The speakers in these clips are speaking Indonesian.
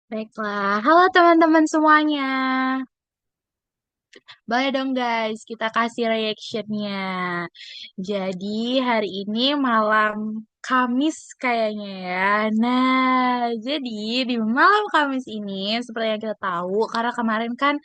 Baiklah, halo teman-teman semuanya. Boleh dong guys, kita kasih reactionnya. Jadi hari ini malam Kamis kayaknya ya. Nah, jadi di malam Kamis ini seperti yang kita tahu, karena kemarin kan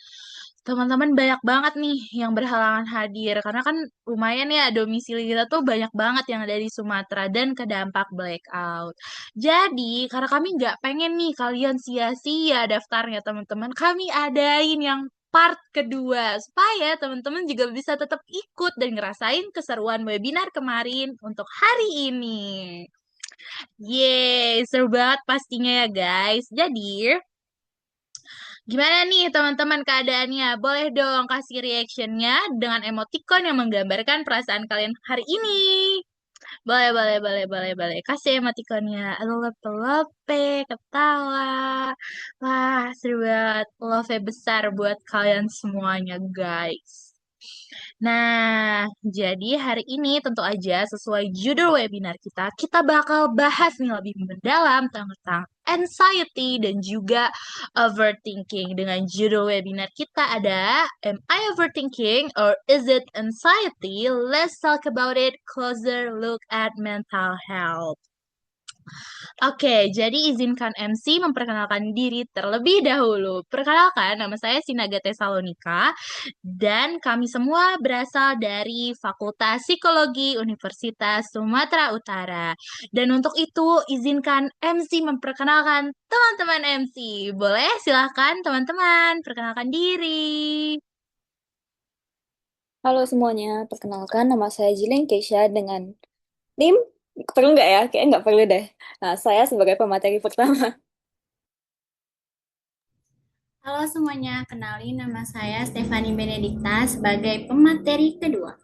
teman-teman banyak banget nih yang berhalangan hadir. Karena kan lumayan ya domisili kita tuh banyak banget yang ada di Sumatera dan kedampak blackout. Jadi, karena kami nggak pengen nih kalian sia-sia daftarnya teman-teman, kami adain yang part kedua supaya teman-teman juga bisa tetap ikut dan ngerasain keseruan webinar kemarin untuk hari ini. Yeay, seru banget pastinya ya guys. Jadi, gimana nih teman-teman keadaannya? Boleh dong kasih reactionnya dengan emoticon yang menggambarkan perasaan kalian hari ini. Boleh, boleh, boleh, boleh, boleh. Kasih emoticonnya. Lope, ketawa. Wah, seru banget. Love besar buat kalian semuanya, guys. Nah, jadi hari ini tentu aja sesuai judul webinar kita bakal bahas nih lebih mendalam tentang anxiety dan juga overthinking. Dengan judul webinar kita ada Am I overthinking or is it anxiety? Let's talk about it closer look at mental health. Oke, jadi izinkan MC memperkenalkan diri terlebih dahulu. Perkenalkan, nama saya Sinaga Tesalonika dan kami semua berasal dari Fakultas Psikologi Universitas Sumatera Utara. Dan untuk itu, izinkan MC memperkenalkan teman-teman MC. Boleh? Silahkan teman-teman, perkenalkan diri. Halo semuanya, perkenalkan nama saya Jileng Keisha dengan NIM, perlu nggak ya? Kayaknya nggak perlu deh. Nah, saya sebagai pemateri pertama. Halo semuanya, kenalin nama saya Stefani Benedikta sebagai pemateri kedua.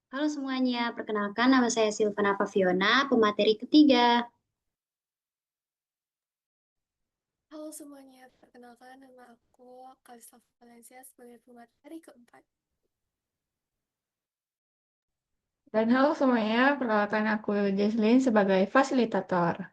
Halo semuanya, perkenalkan nama saya Silvana Paviona, pemateri ketiga. Halo semuanya, perkenalkan nama aku Kalista Valencia sebagai pemateri keempat. Dan halo semuanya, perkenalkan aku Jesslyn sebagai fasilitator.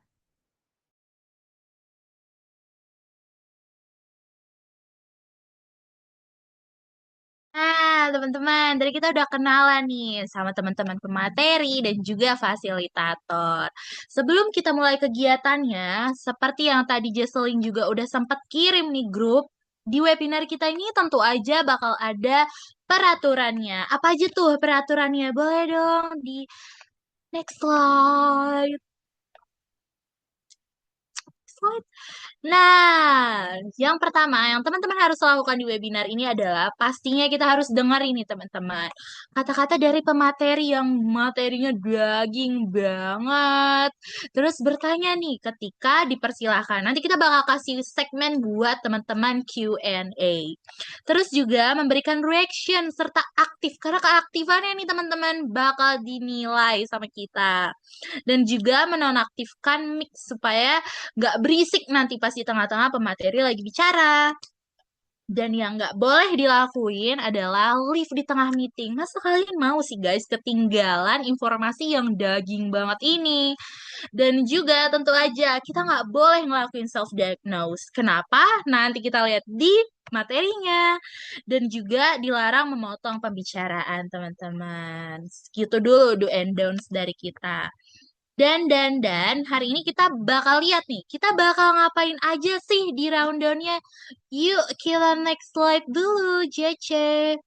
Nah, teman-teman, tadi kita udah kenalan nih sama teman-teman pemateri dan juga fasilitator. Sebelum kita mulai kegiatannya, seperti yang tadi Jesselyn juga udah sempat kirim nih grup, di webinar kita ini tentu aja bakal ada peraturannya. Apa aja tuh peraturannya? Boleh dong di next slide. Slide. Nah, yang pertama yang teman-teman harus lakukan di webinar ini adalah pastinya kita harus dengar ini teman-teman. Kata-kata dari pemateri yang materinya daging banget. Terus bertanya nih ketika dipersilahkan. Nanti kita bakal kasih segmen buat teman-teman Q&A. Terus juga memberikan reaction serta aktif. Karena keaktifannya nih teman-teman bakal dinilai sama kita. Dan juga menonaktifkan mic supaya nggak berisik nanti pas di tengah-tengah pemateri lagi bicara. Dan yang nggak boleh dilakuin adalah live di tengah meeting. Masa kalian mau sih guys ketinggalan informasi yang daging banget ini? Dan juga tentu aja kita nggak boleh ngelakuin self-diagnose. Kenapa? Nanti kita lihat di materinya. Dan juga dilarang memotong pembicaraan teman-teman. Gitu dulu do and don'ts dari kita. Dan hari ini kita bakal lihat nih, kita bakal ngapain aja sih di rundownnya. Yuk kita next slide dulu, Jece.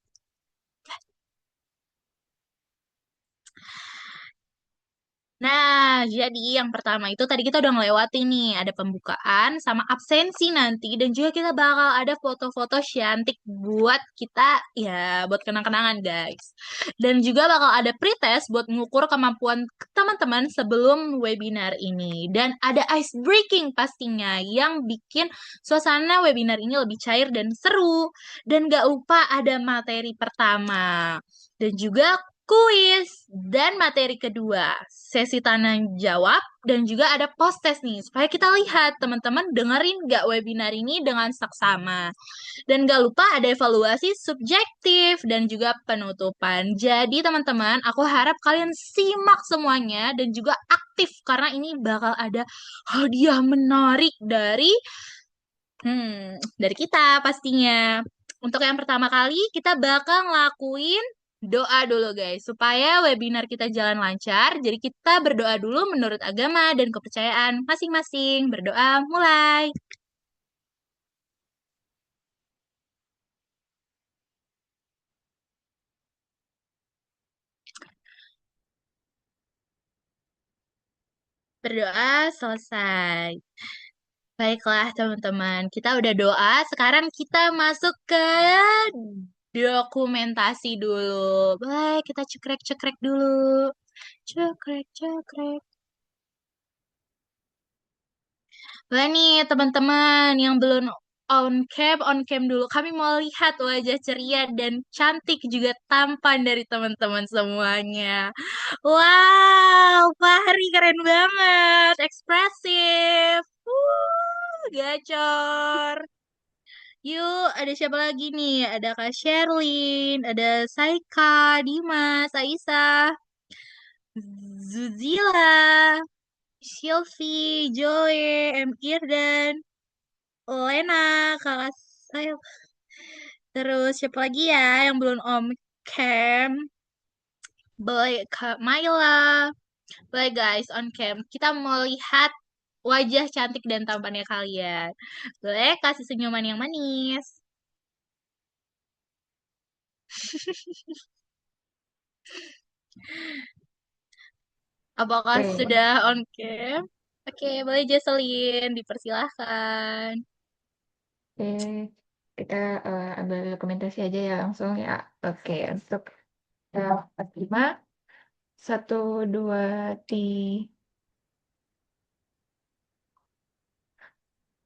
Nah, jadi yang pertama itu tadi kita udah ngelewati nih, ada pembukaan sama absensi nanti, dan juga kita bakal ada foto-foto cantik buat kita, ya, buat kenang-kenangan guys. Dan juga bakal ada pretest buat mengukur kemampuan teman-teman sebelum webinar ini. Dan ada ice breaking pastinya, yang bikin suasana webinar ini lebih cair dan seru. Dan gak lupa ada materi pertama. Dan juga kuis, dan materi kedua, sesi tanya jawab, dan juga ada post test nih, supaya kita lihat teman-teman dengerin nggak webinar ini dengan saksama. Dan gak lupa ada evaluasi subjektif dan juga penutupan. Jadi teman-teman, aku harap kalian simak semuanya dan juga aktif karena ini bakal ada hadiah menarik dari kita pastinya. Untuk yang pertama kali kita bakal ngelakuin doa dulu guys supaya webinar kita jalan lancar. Jadi kita berdoa dulu menurut agama dan kepercayaan masing-masing. Berdoa mulai. Berdoa selesai. Baiklah teman-teman, kita udah doa, sekarang kita masuk ke dokumentasi dulu. Baik, kita cekrek-cekrek dulu. Cekrek-cekrek. Lah nih teman-teman yang belum on cam dulu. Kami mau lihat wajah ceria dan cantik juga tampan dari teman-teman semuanya. Wow, Fahri keren banget, ekspresif. Gacor. Yuk, ada siapa lagi nih? Ada Kak Sherlyn, ada Saika, Dimas, Aisyah, Zuzila, Sylvie, Joy, M. Irdan, Lena, Kakak saya. Terus siapa lagi ya yang belum Om Cam? Boleh Kak Myla. Boleh guys, on cam. Kita mau lihat wajah cantik dan tampannya kalian. Boleh kasih senyuman yang manis. Apakah Oke, sudah on cam? Oke, boleh Jocelyn, dipersilahkan. oke. Kita ambil dokumentasi aja ya langsung ya. Oke, untuk part 5, 1, 2, 3.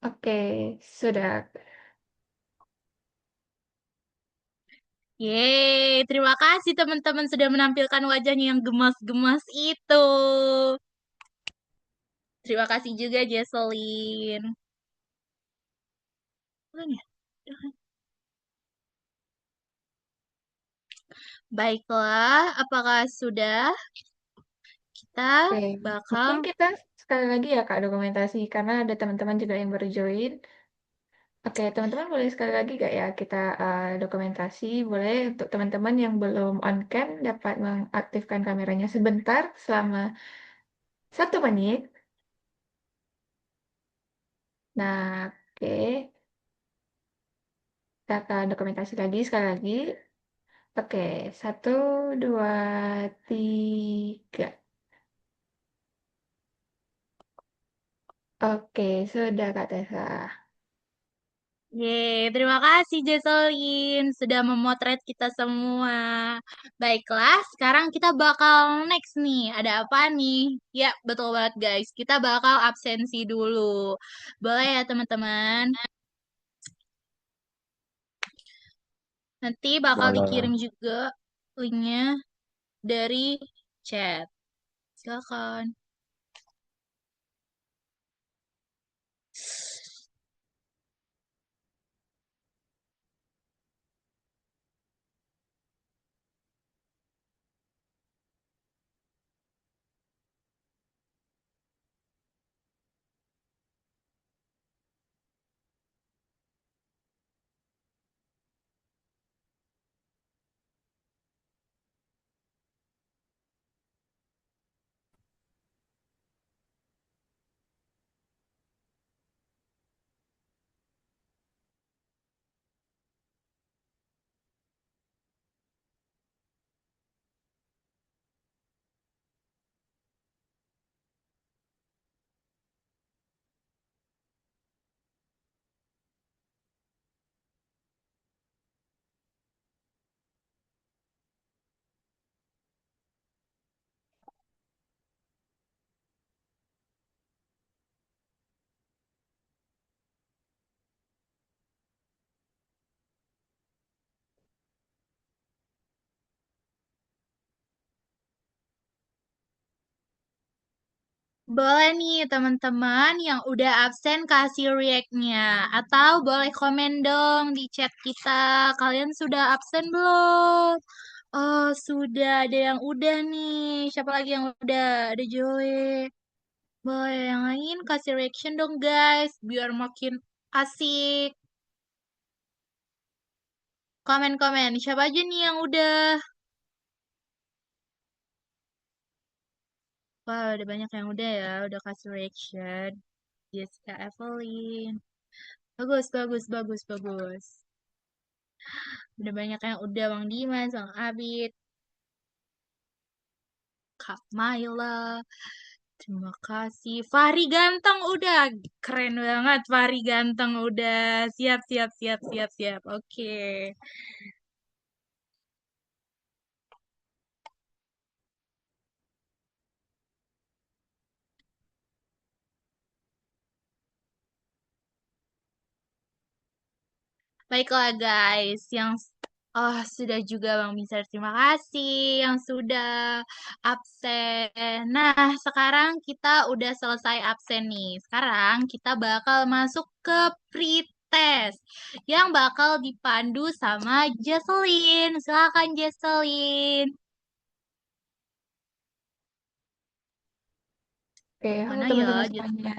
Oke, sudah. Yeay, terima kasih teman-teman sudah menampilkan wajahnya yang gemas-gemas itu. Terima kasih juga Jocelyn. Ulang ya? Baiklah, apakah sudah? Kita Oke, bakal mungkin kita sekali lagi ya Kak dokumentasi karena ada teman-teman juga yang baru join. Oke, teman-teman boleh sekali lagi gak ya kita dokumentasi. Boleh untuk teman-teman yang belum on cam dapat mengaktifkan kameranya sebentar selama 1 menit. Nah, oke. Kita akan dokumentasi lagi sekali lagi. Oke, 1, 2, 3. Oke, sudah Kak Tessa. Yeay, terima kasih Jocelyn sudah memotret kita semua. Baiklah, sekarang kita bakal next nih. Ada apa nih? Ya, betul banget guys. Kita bakal absensi dulu. Boleh ya teman-teman? Nanti bakal Boleh. dikirim juga linknya dari chat. Silakan. Boleh nih teman-teman yang udah absen kasih react-nya. Atau boleh komen dong di chat kita. Kalian sudah absen belum? Oh, sudah. Ada yang udah nih. Siapa lagi yang udah? Ada Joey. Boleh yang lain kasih reaction dong guys. Biar makin asik. Komen-komen. Siapa aja nih yang udah? Wah, udah banyak yang udah ya. Udah kasih reaction. Jessica Evelyn. Bagus, bagus, bagus, bagus. Udah banyak yang udah Bang Dimas, Bang Abid, Kak Maila. Terima kasih. Fahri Ganteng udah. Keren banget Fahri Ganteng udah. Siap, siap, siap, siap, siap. Oke. Baiklah guys, yang sudah juga Bang Bisa terima kasih yang sudah absen. Nah, sekarang kita udah selesai absen nih. Sekarang kita bakal masuk ke pretest yang bakal dipandu sama Jesselyn. Silakan Jesselyn. Oke, halo Mana ya teman-teman Jes- semuanya.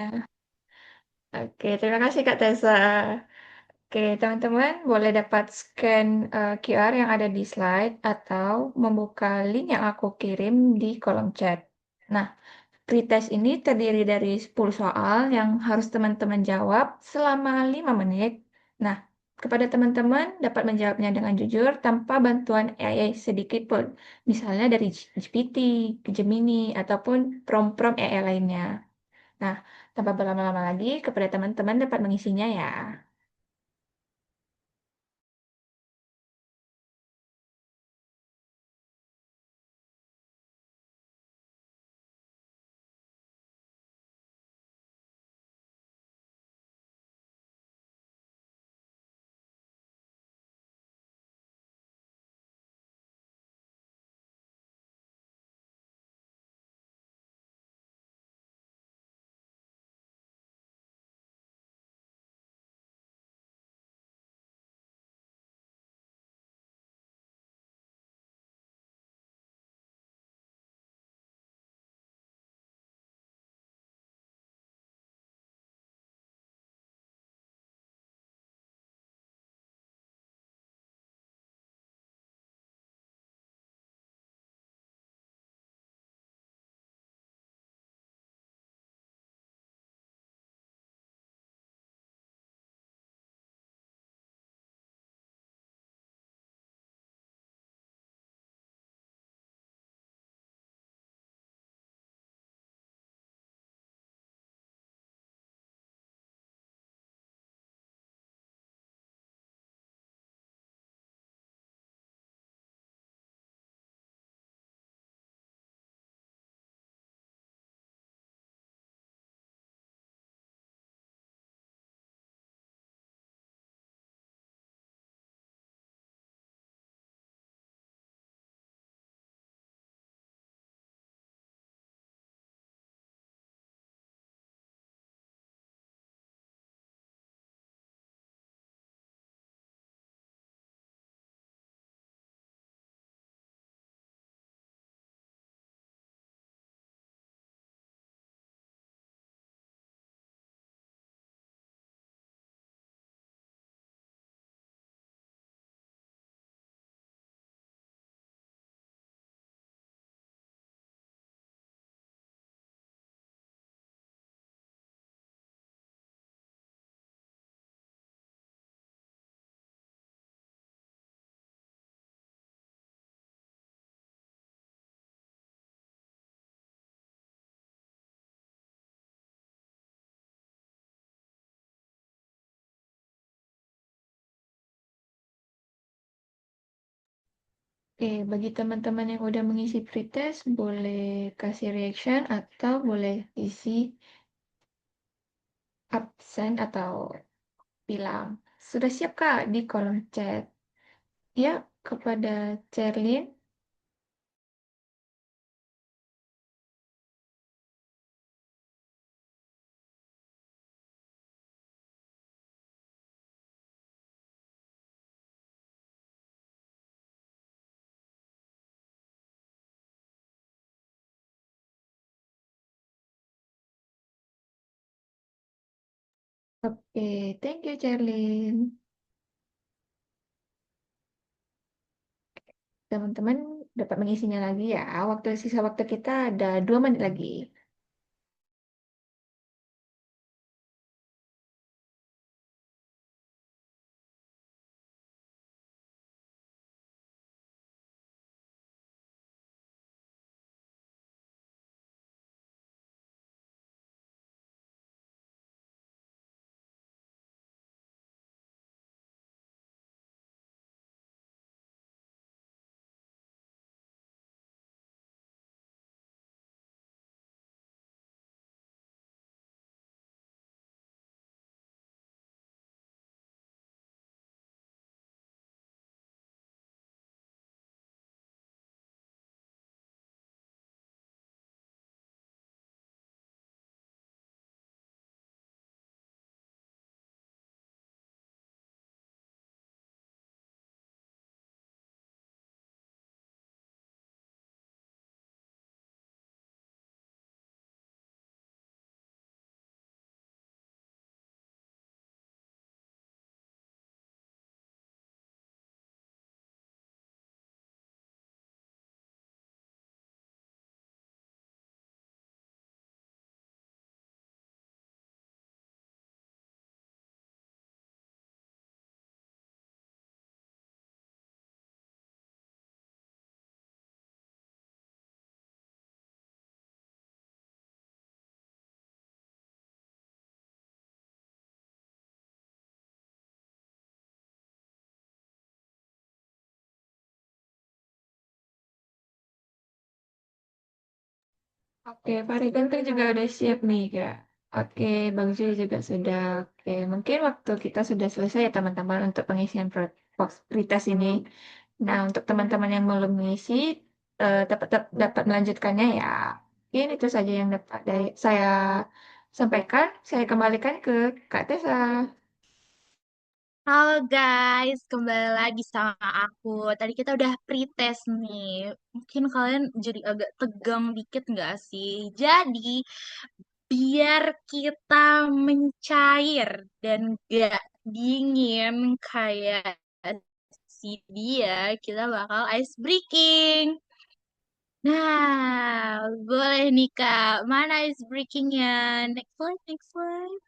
Oke, terima kasih Kak Tessa. Oke, teman-teman boleh dapat scan QR yang ada di slide atau membuka link yang aku kirim di kolom chat. Nah, pretest ini terdiri dari 10 soal yang harus teman-teman jawab selama 5 menit. Nah, kepada teman-teman dapat menjawabnya dengan jujur tanpa bantuan AI sedikit pun. Misalnya dari GPT, Gemini, ataupun prompt-prompt AI lainnya. Nah, tanpa berlama-lama lagi, kepada teman-teman dapat mengisinya ya. Oke, bagi teman-teman yang udah mengisi pretest, boleh kasih reaction atau boleh isi absen atau bilang, sudah siap Kak di kolom chat. Ya, kepada Cerlin. Oke, thank you, Charlene. Teman-teman dapat mengisinya lagi ya. Sisa waktu kita ada 2 menit lagi. Oke, Fahri Ganti juga udah siap nih, Kak. Oke, Bang Juli juga sudah. Oke, mungkin waktu kita sudah selesai ya teman-teman untuk pengisian box pretest ini. Nah, untuk teman-teman yang belum mengisi, dapat melanjutkannya ya. Mungkin itu saja yang dapat dari saya sampaikan. Saya kembalikan ke Kak Tessa. Halo guys, kembali lagi sama aku. Tadi kita udah pretest nih. Mungkin kalian jadi agak tegang dikit nggak sih? Jadi, biar kita mencair dan gak dingin kayak si dia, kita bakal ice breaking. Nah, boleh nih Kak. Mana ice breakingnya? Next slide, next slide.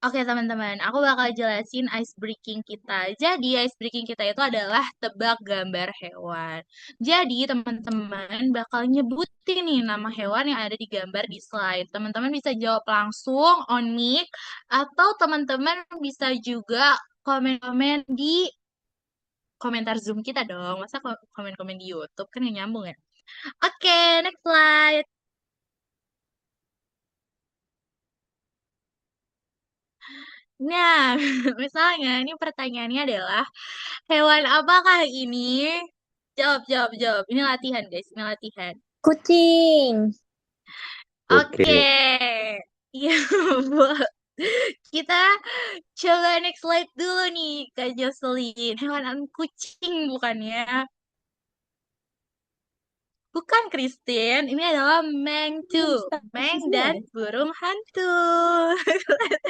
Oke teman-teman, aku bakal jelasin ice breaking kita. Jadi ice breaking kita itu adalah tebak gambar hewan. Jadi teman-teman bakal nyebutin nih nama hewan yang ada di gambar di slide. Teman-teman bisa jawab langsung on mic atau teman-teman bisa juga komen-komen di komentar Zoom kita dong. Masa komen-komen di YouTube kan yang nyambung ya? Oke, next slide. Nah, misalnya ini pertanyaannya adalah hewan apakah ini? Jawab, jawab, jawab. Ini latihan, guys. Ini latihan. Kucing. Oke. Oke. Iya, Bu. Kita coba next slide dulu nih, Kak Jocelyn. Hewan kucing bukan ya? Bukan, Christine. Ini adalah mengtu. Meng dan burung hantu.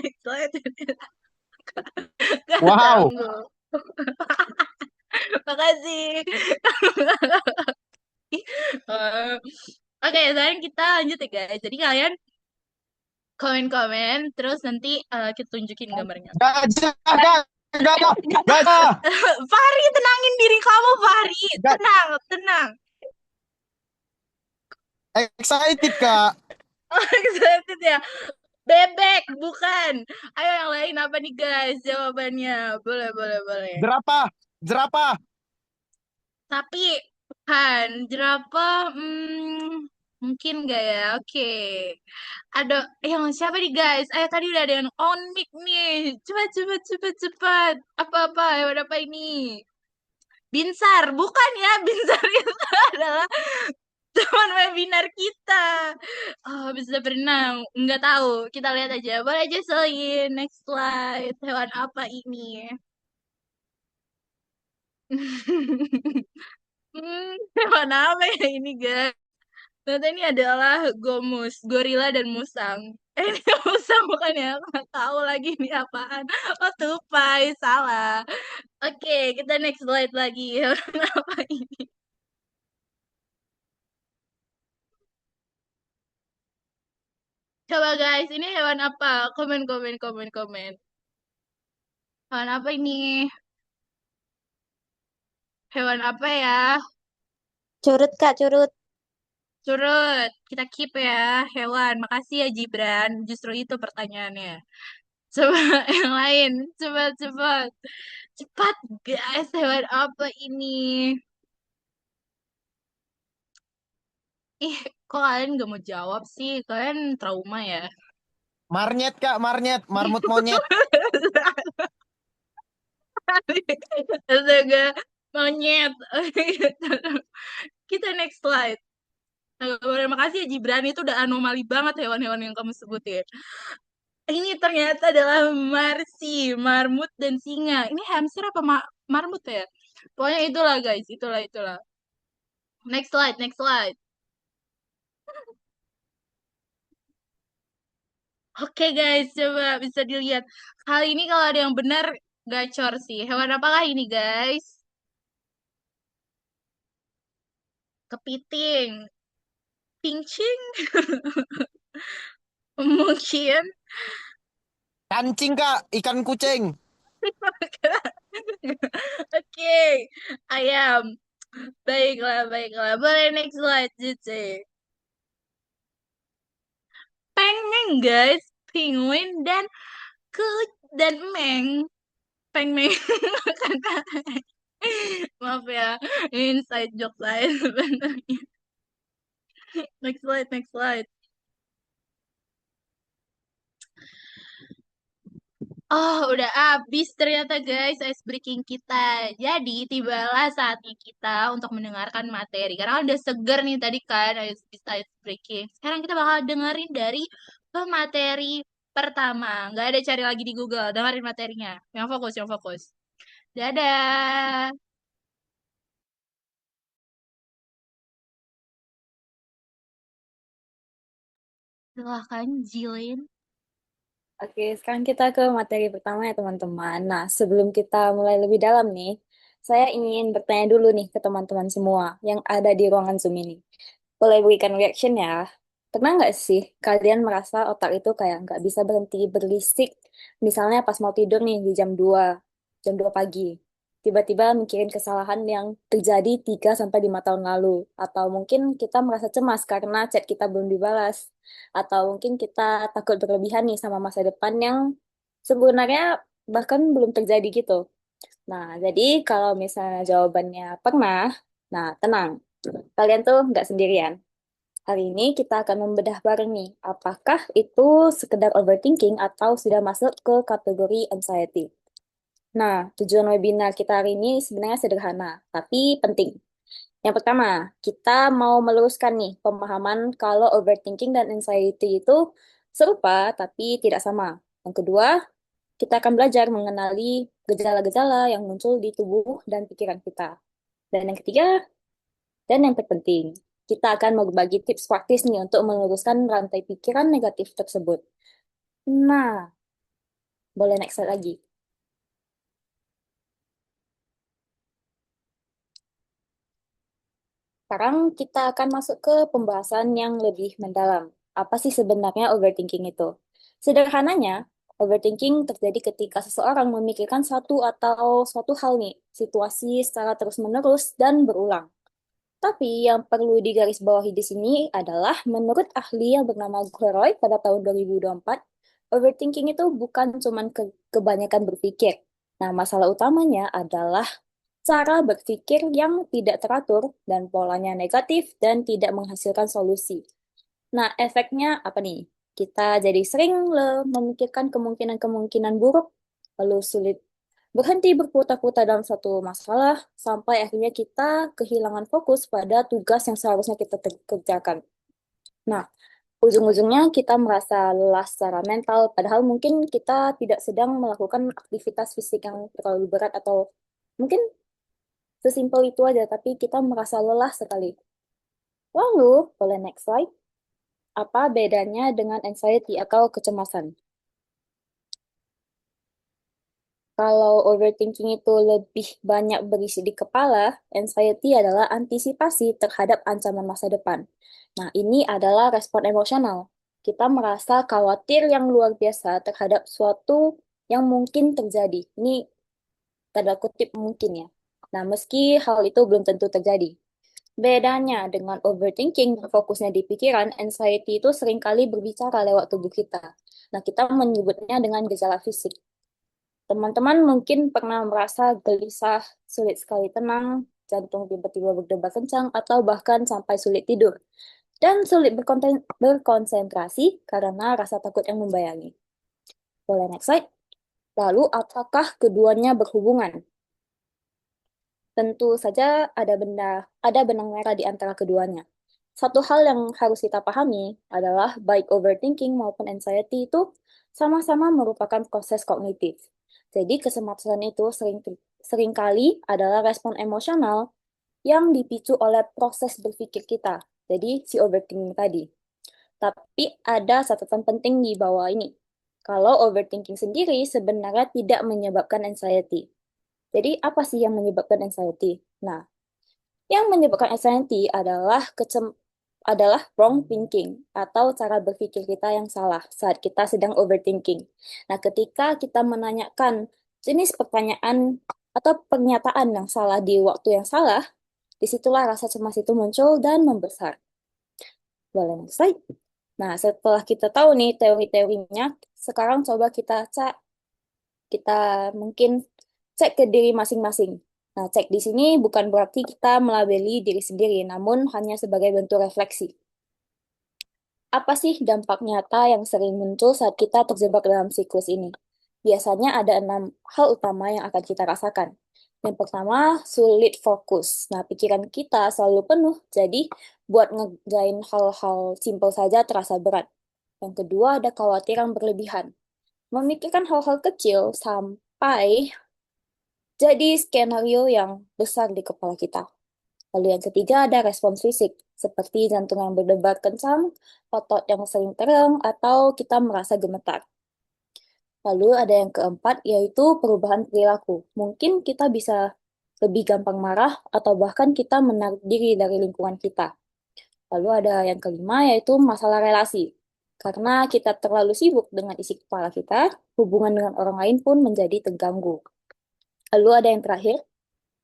Next slide. Gak Wow. sanggup. Makasih. Eh, Oke, sekarang kita lanjut ya guys. Jadi kalian komen-komen, terus nanti kita tunjukin gambarnya. Gajah, gajah, gajah. Fahri, tenangin diri kamu, Fahri. Gak. Tenang, tenang. Excited, Kak. Excited ya. Bebek, bukan. Ayo yang lain apa nih guys jawabannya? Boleh, boleh, boleh. Jerapah, jerapah. Tapi bukan. Jerapah, mungkin nggak ya? Oke. Ada yang siapa nih guys? Tadi udah ada yang on mic nih. Cepat, cepat, cepat, cepat. Apa-apa? Hewan apa ini? Binsar, bukan ya? Binsar itu adalah teman webinar kita. Oh, bisa berenang. Nggak tahu. Kita lihat aja. Boleh aja selin. Next slide. Hewan apa ini? Hewan apa ya ini, guys? Ternyata ini adalah gomus, gorila dan musang. Ini musang bukan ya? Aku nggak tahu lagi ini apaan. Oh, tupai, salah. Oke, kita next slide lagi. Apa ini? Coba guys, ini hewan apa? Komen, komen, komen, komen. Hewan apa ini? Hewan apa ya? Curut, Kak, curut. Curut. Kita keep ya, hewan. Makasih ya Gibran. Justru itu pertanyaannya. Coba yang lain. Cepat, cepat. Cepat guys, hewan apa ini? Ih, kok kalian gak mau jawab sih? Kalian trauma ya? Marnyet kak, marnyet, marmut monyet. Astaga, monyet. Kita next slide. Terima kasih ya Gibran, itu udah anomali banget hewan-hewan yang kamu sebutin. Ini ternyata adalah marsi, marmut dan singa. Ini hamster apa marmut ya? Pokoknya itulah guys, itulah itulah. Next slide, next slide. Oke guys, coba bisa dilihat. Kali ini kalau ada yang benar gacor sih. Hewan apakah ini guys? Kepiting, pincing, mungkin. Kancing kak, ikan kucing. Oke, ayam. Baiklah, baiklah. Boleh next slide, Cici. Pengen guys, penguin dan ku dan meng. Pengmeng. Maaf ya, ini inside joke saya sebenarnya. Next slide, next slide. Oh, udah habis ternyata guys ice breaking kita. Jadi, tibalah saatnya kita untuk mendengarkan materi. Karena kan udah seger nih tadi kan ice breaking. Sekarang kita bakal dengerin dari pemateri pertama. Nggak ada cari lagi di Google, dengerin materinya. Yang fokus, yang fokus. Dadah! Silahkan, Jilin. Oke, sekarang kita ke materi pertama ya teman-teman. Nah, sebelum kita mulai lebih dalam nih, saya ingin bertanya dulu nih ke teman-teman semua yang ada di ruangan Zoom ini. Boleh berikan reaction ya. Pernah nggak sih kalian merasa otak itu kayak nggak bisa berhenti berisik? Misalnya pas mau tidur nih di jam 2 pagi. Tiba-tiba mikirin kesalahan yang terjadi 3 sampai 5 tahun lalu. Atau mungkin kita merasa cemas karena chat kita belum dibalas. Atau mungkin kita takut berlebihan nih sama masa depan yang sebenarnya bahkan belum terjadi gitu. Nah, jadi kalau misalnya jawabannya pernah, nah tenang. Kalian tuh nggak sendirian. Hari ini kita akan membedah bareng nih, apakah itu sekedar overthinking atau sudah masuk ke kategori anxiety. Nah, tujuan webinar kita hari ini sebenarnya sederhana, tapi penting. Yang pertama, kita mau meluruskan nih pemahaman kalau overthinking dan anxiety itu serupa tapi tidak sama. Yang kedua, kita akan belajar mengenali gejala-gejala yang muncul di tubuh dan pikiran kita. Dan yang ketiga, dan yang terpenting, kita akan berbagi tips praktis nih untuk meluruskan rantai pikiran negatif tersebut. Nah, boleh next slide lagi. Sekarang kita akan masuk ke pembahasan yang lebih mendalam. Apa sih sebenarnya overthinking itu? Sederhananya, overthinking terjadi ketika seseorang memikirkan satu atau suatu hal nih, situasi secara terus-menerus dan berulang. Tapi yang perlu digarisbawahi di sini adalah menurut ahli yang bernama Gleroy pada tahun 2024, overthinking itu bukan cuma kebanyakan berpikir. Nah, masalah utamanya adalah cara berpikir yang tidak teratur dan polanya negatif dan tidak menghasilkan solusi. Nah, efeknya apa nih? Kita jadi sering memikirkan kemungkinan-kemungkinan buruk, lalu sulit berhenti berputar-putar dalam satu masalah, sampai akhirnya kita kehilangan fokus pada tugas yang seharusnya kita kerjakan. Nah, ujung-ujungnya kita merasa lelah secara mental, padahal mungkin kita tidak sedang melakukan aktivitas fisik yang terlalu berat atau mungkin sesimpel itu aja, tapi kita merasa lelah sekali. Lalu, boleh next slide. Apa bedanya dengan anxiety atau kecemasan? Kalau overthinking itu lebih banyak berisi di kepala, anxiety adalah antisipasi terhadap ancaman masa depan. Nah, ini adalah respon emosional. Kita merasa khawatir yang luar biasa terhadap suatu yang mungkin terjadi. Ini tanda kutip mungkin ya. Nah, meski hal itu belum tentu terjadi. Bedanya dengan overthinking, fokusnya di pikiran, anxiety itu seringkali berbicara lewat tubuh kita. Nah, kita menyebutnya dengan gejala fisik. Teman-teman mungkin pernah merasa gelisah, sulit sekali tenang, jantung tiba-tiba berdebar kencang, atau bahkan sampai sulit tidur. Dan sulit berkonsentrasi karena rasa takut yang membayangi. Boleh next slide. Lalu, apakah keduanya berhubungan? Tentu saja ada benang merah di antara keduanya. Satu hal yang harus kita pahami adalah baik overthinking maupun anxiety itu sama-sama merupakan proses kognitif. Jadi kesempatan itu seringkali adalah respon emosional yang dipicu oleh proses berpikir kita. Jadi si overthinking tadi. Tapi ada catatan penting di bawah ini. Kalau overthinking sendiri sebenarnya tidak menyebabkan anxiety. Jadi apa sih yang menyebabkan anxiety? Nah, yang menyebabkan anxiety adalah wrong thinking atau cara berpikir kita yang salah saat kita sedang overthinking. Nah, ketika kita menanyakan jenis pertanyaan atau pernyataan yang salah di waktu yang salah, disitulah rasa cemas itu muncul dan membesar. Boleh next slide. Nah, setelah kita tahu nih teori-teorinya, sekarang coba kita mungkin cek ke diri masing-masing. Nah, cek di sini bukan berarti kita melabeli diri sendiri, namun hanya sebagai bentuk refleksi. Apa sih dampak nyata yang sering muncul saat kita terjebak dalam siklus ini? Biasanya ada 6 hal utama yang akan kita rasakan. Yang pertama, sulit fokus. Nah, pikiran kita selalu penuh, jadi buat ngerjain hal-hal simpel saja terasa berat. Yang kedua, ada kekhawatiran berlebihan. Memikirkan hal-hal kecil sampai jadi skenario yang besar di kepala kita. Lalu yang ketiga ada respons fisik, seperti jantung yang berdebar kencang, otot yang sering tegang, atau kita merasa gemetar. Lalu ada yang keempat, yaitu perubahan perilaku. Mungkin kita bisa lebih gampang marah, atau bahkan kita menarik diri dari lingkungan kita. Lalu ada yang kelima, yaitu masalah relasi. Karena kita terlalu sibuk dengan isi kepala kita, hubungan dengan orang lain pun menjadi terganggu. Lalu ada yang terakhir,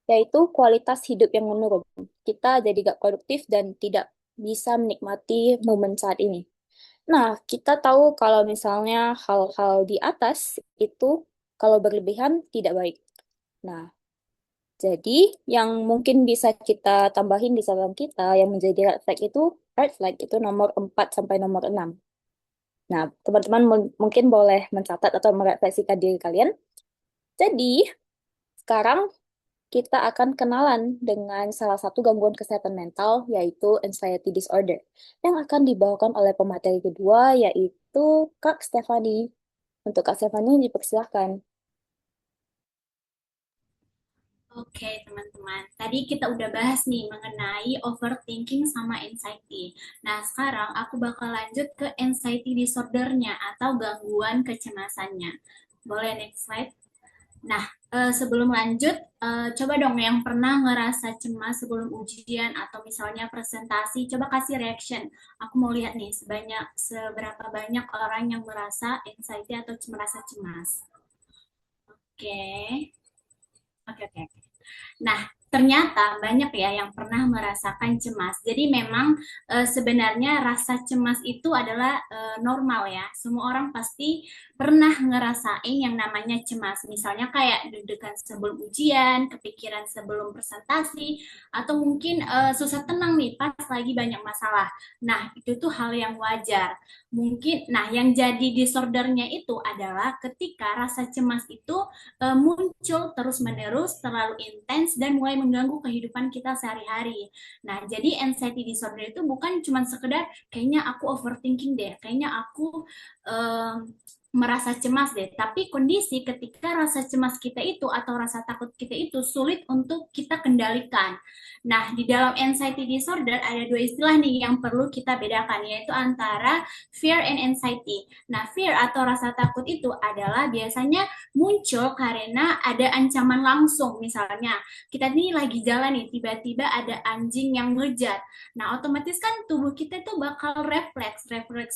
yaitu kualitas hidup yang menurun. Kita jadi gak produktif dan tidak bisa menikmati momen saat ini. Nah, kita tahu kalau misalnya hal-hal di atas itu kalau berlebihan tidak baik. Nah, jadi yang mungkin bisa kita tambahin di catatan kita yang menjadi red flag itu nomor 4 sampai nomor 6. Nah, teman-teman mungkin boleh mencatat atau merefleksikan diri kalian. Jadi, sekarang kita akan kenalan dengan salah satu gangguan kesehatan mental, yaitu anxiety disorder, yang akan dibawakan oleh pemateri kedua, yaitu Kak Stefani. Untuk Kak Stefani, dipersilahkan. Oke, teman-teman. Tadi kita udah bahas nih mengenai overthinking sama anxiety. Nah, sekarang aku bakal lanjut ke anxiety disorder-nya atau gangguan kecemasannya. Boleh next slide? Nah, sebelum lanjut, coba dong yang pernah ngerasa cemas sebelum ujian atau misalnya presentasi, coba kasih reaction. Aku mau lihat nih seberapa banyak orang yang merasa anxiety atau merasa cemas. Oke. Oke. Nah, ternyata banyak ya yang pernah merasakan cemas. Jadi memang sebenarnya rasa cemas itu adalah normal ya. Semua orang pasti pernah ngerasain yang namanya cemas. Misalnya kayak deg-degan sebelum ujian, kepikiran sebelum presentasi, atau mungkin susah tenang nih pas lagi banyak masalah. Nah, itu tuh hal yang wajar. Mungkin, nah yang jadi disordernya itu adalah ketika rasa cemas itu muncul terus-menerus, terlalu intens, dan mulai mengganggu kehidupan kita sehari-hari. Nah, jadi anxiety disorder itu bukan cuma sekedar kayaknya aku overthinking deh, kayaknya aku merasa cemas deh, tapi kondisi ketika rasa cemas kita itu atau rasa takut kita itu sulit untuk kita kendalikan. Nah, di dalam anxiety disorder ada dua istilah nih yang perlu kita bedakan, yaitu antara fear and anxiety. Nah, fear atau rasa takut itu adalah biasanya muncul karena ada ancaman langsung. Misalnya, kita nih lagi jalan nih, tiba-tiba ada anjing yang ngejar. Nah, otomatis kan tubuh kita itu bakal refleks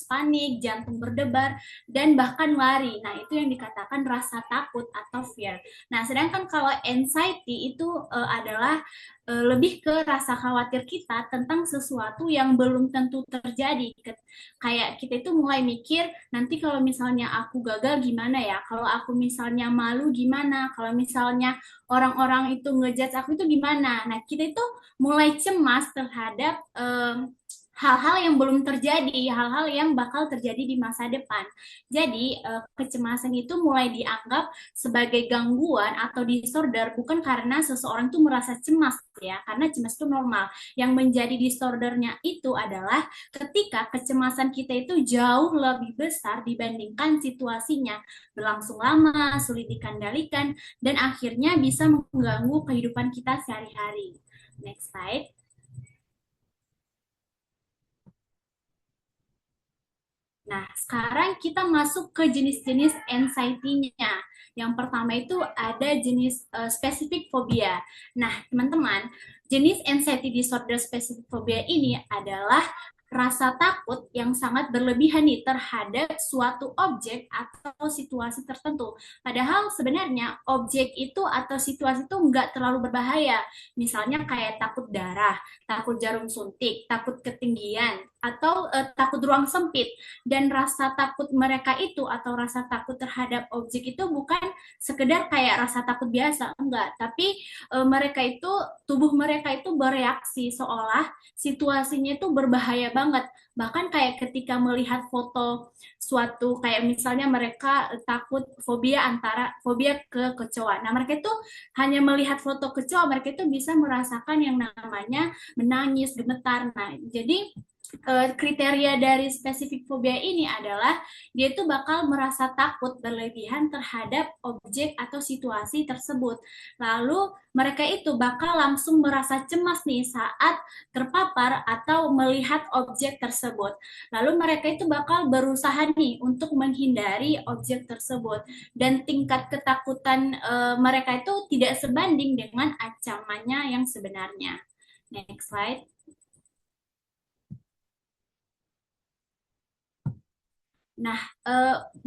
panik, jantung berdebar, dan bahkan lari. Nah, itu yang dikatakan rasa takut atau fear. Nah, sedangkan kalau anxiety itu adalah lebih ke rasa khawatir kita tentang sesuatu yang belum tentu terjadi. Kayak kita itu mulai mikir, nanti kalau misalnya aku gagal gimana ya? Kalau aku misalnya malu gimana? Kalau misalnya orang-orang itu ngejudge aku itu gimana? Nah, kita itu mulai cemas terhadap hal-hal yang belum terjadi, hal-hal yang bakal terjadi di masa depan. Jadi, kecemasan itu mulai dianggap sebagai gangguan atau disorder bukan karena seseorang itu merasa cemas ya, karena cemas itu normal. Yang menjadi disordernya itu adalah ketika kecemasan kita itu jauh lebih besar dibandingkan situasinya, berlangsung lama, sulit dikendalikan, dan akhirnya bisa mengganggu kehidupan kita sehari-hari. Next slide. Nah, sekarang kita masuk ke jenis-jenis anxiety-nya. Yang pertama itu ada jenis specific phobia. Nah, teman-teman, jenis anxiety disorder specific phobia ini adalah rasa takut yang sangat berlebihan nih terhadap suatu objek atau situasi tertentu. Padahal sebenarnya objek itu atau situasi itu nggak terlalu berbahaya. Misalnya kayak takut darah, takut jarum suntik, takut ketinggian, atau takut ruang sempit. Dan rasa takut mereka itu atau rasa takut terhadap objek itu bukan sekedar kayak rasa takut biasa, enggak. Tapi mereka itu, tubuh mereka itu bereaksi seolah situasinya itu berbahaya banget. Bahkan kayak ketika melihat foto suatu, kayak misalnya mereka takut fobia ke kecoa. Nah, mereka itu hanya melihat foto kecoa, mereka itu bisa merasakan yang namanya menangis, gemetar. Nah, jadi kriteria dari spesifik fobia ini adalah dia itu bakal merasa takut berlebihan terhadap objek atau situasi tersebut. Lalu mereka itu bakal langsung merasa cemas nih saat terpapar atau melihat objek tersebut. Lalu mereka itu bakal berusaha nih untuk menghindari objek tersebut. Dan tingkat ketakutan mereka itu tidak sebanding dengan ancamannya yang sebenarnya. Next slide. Nah,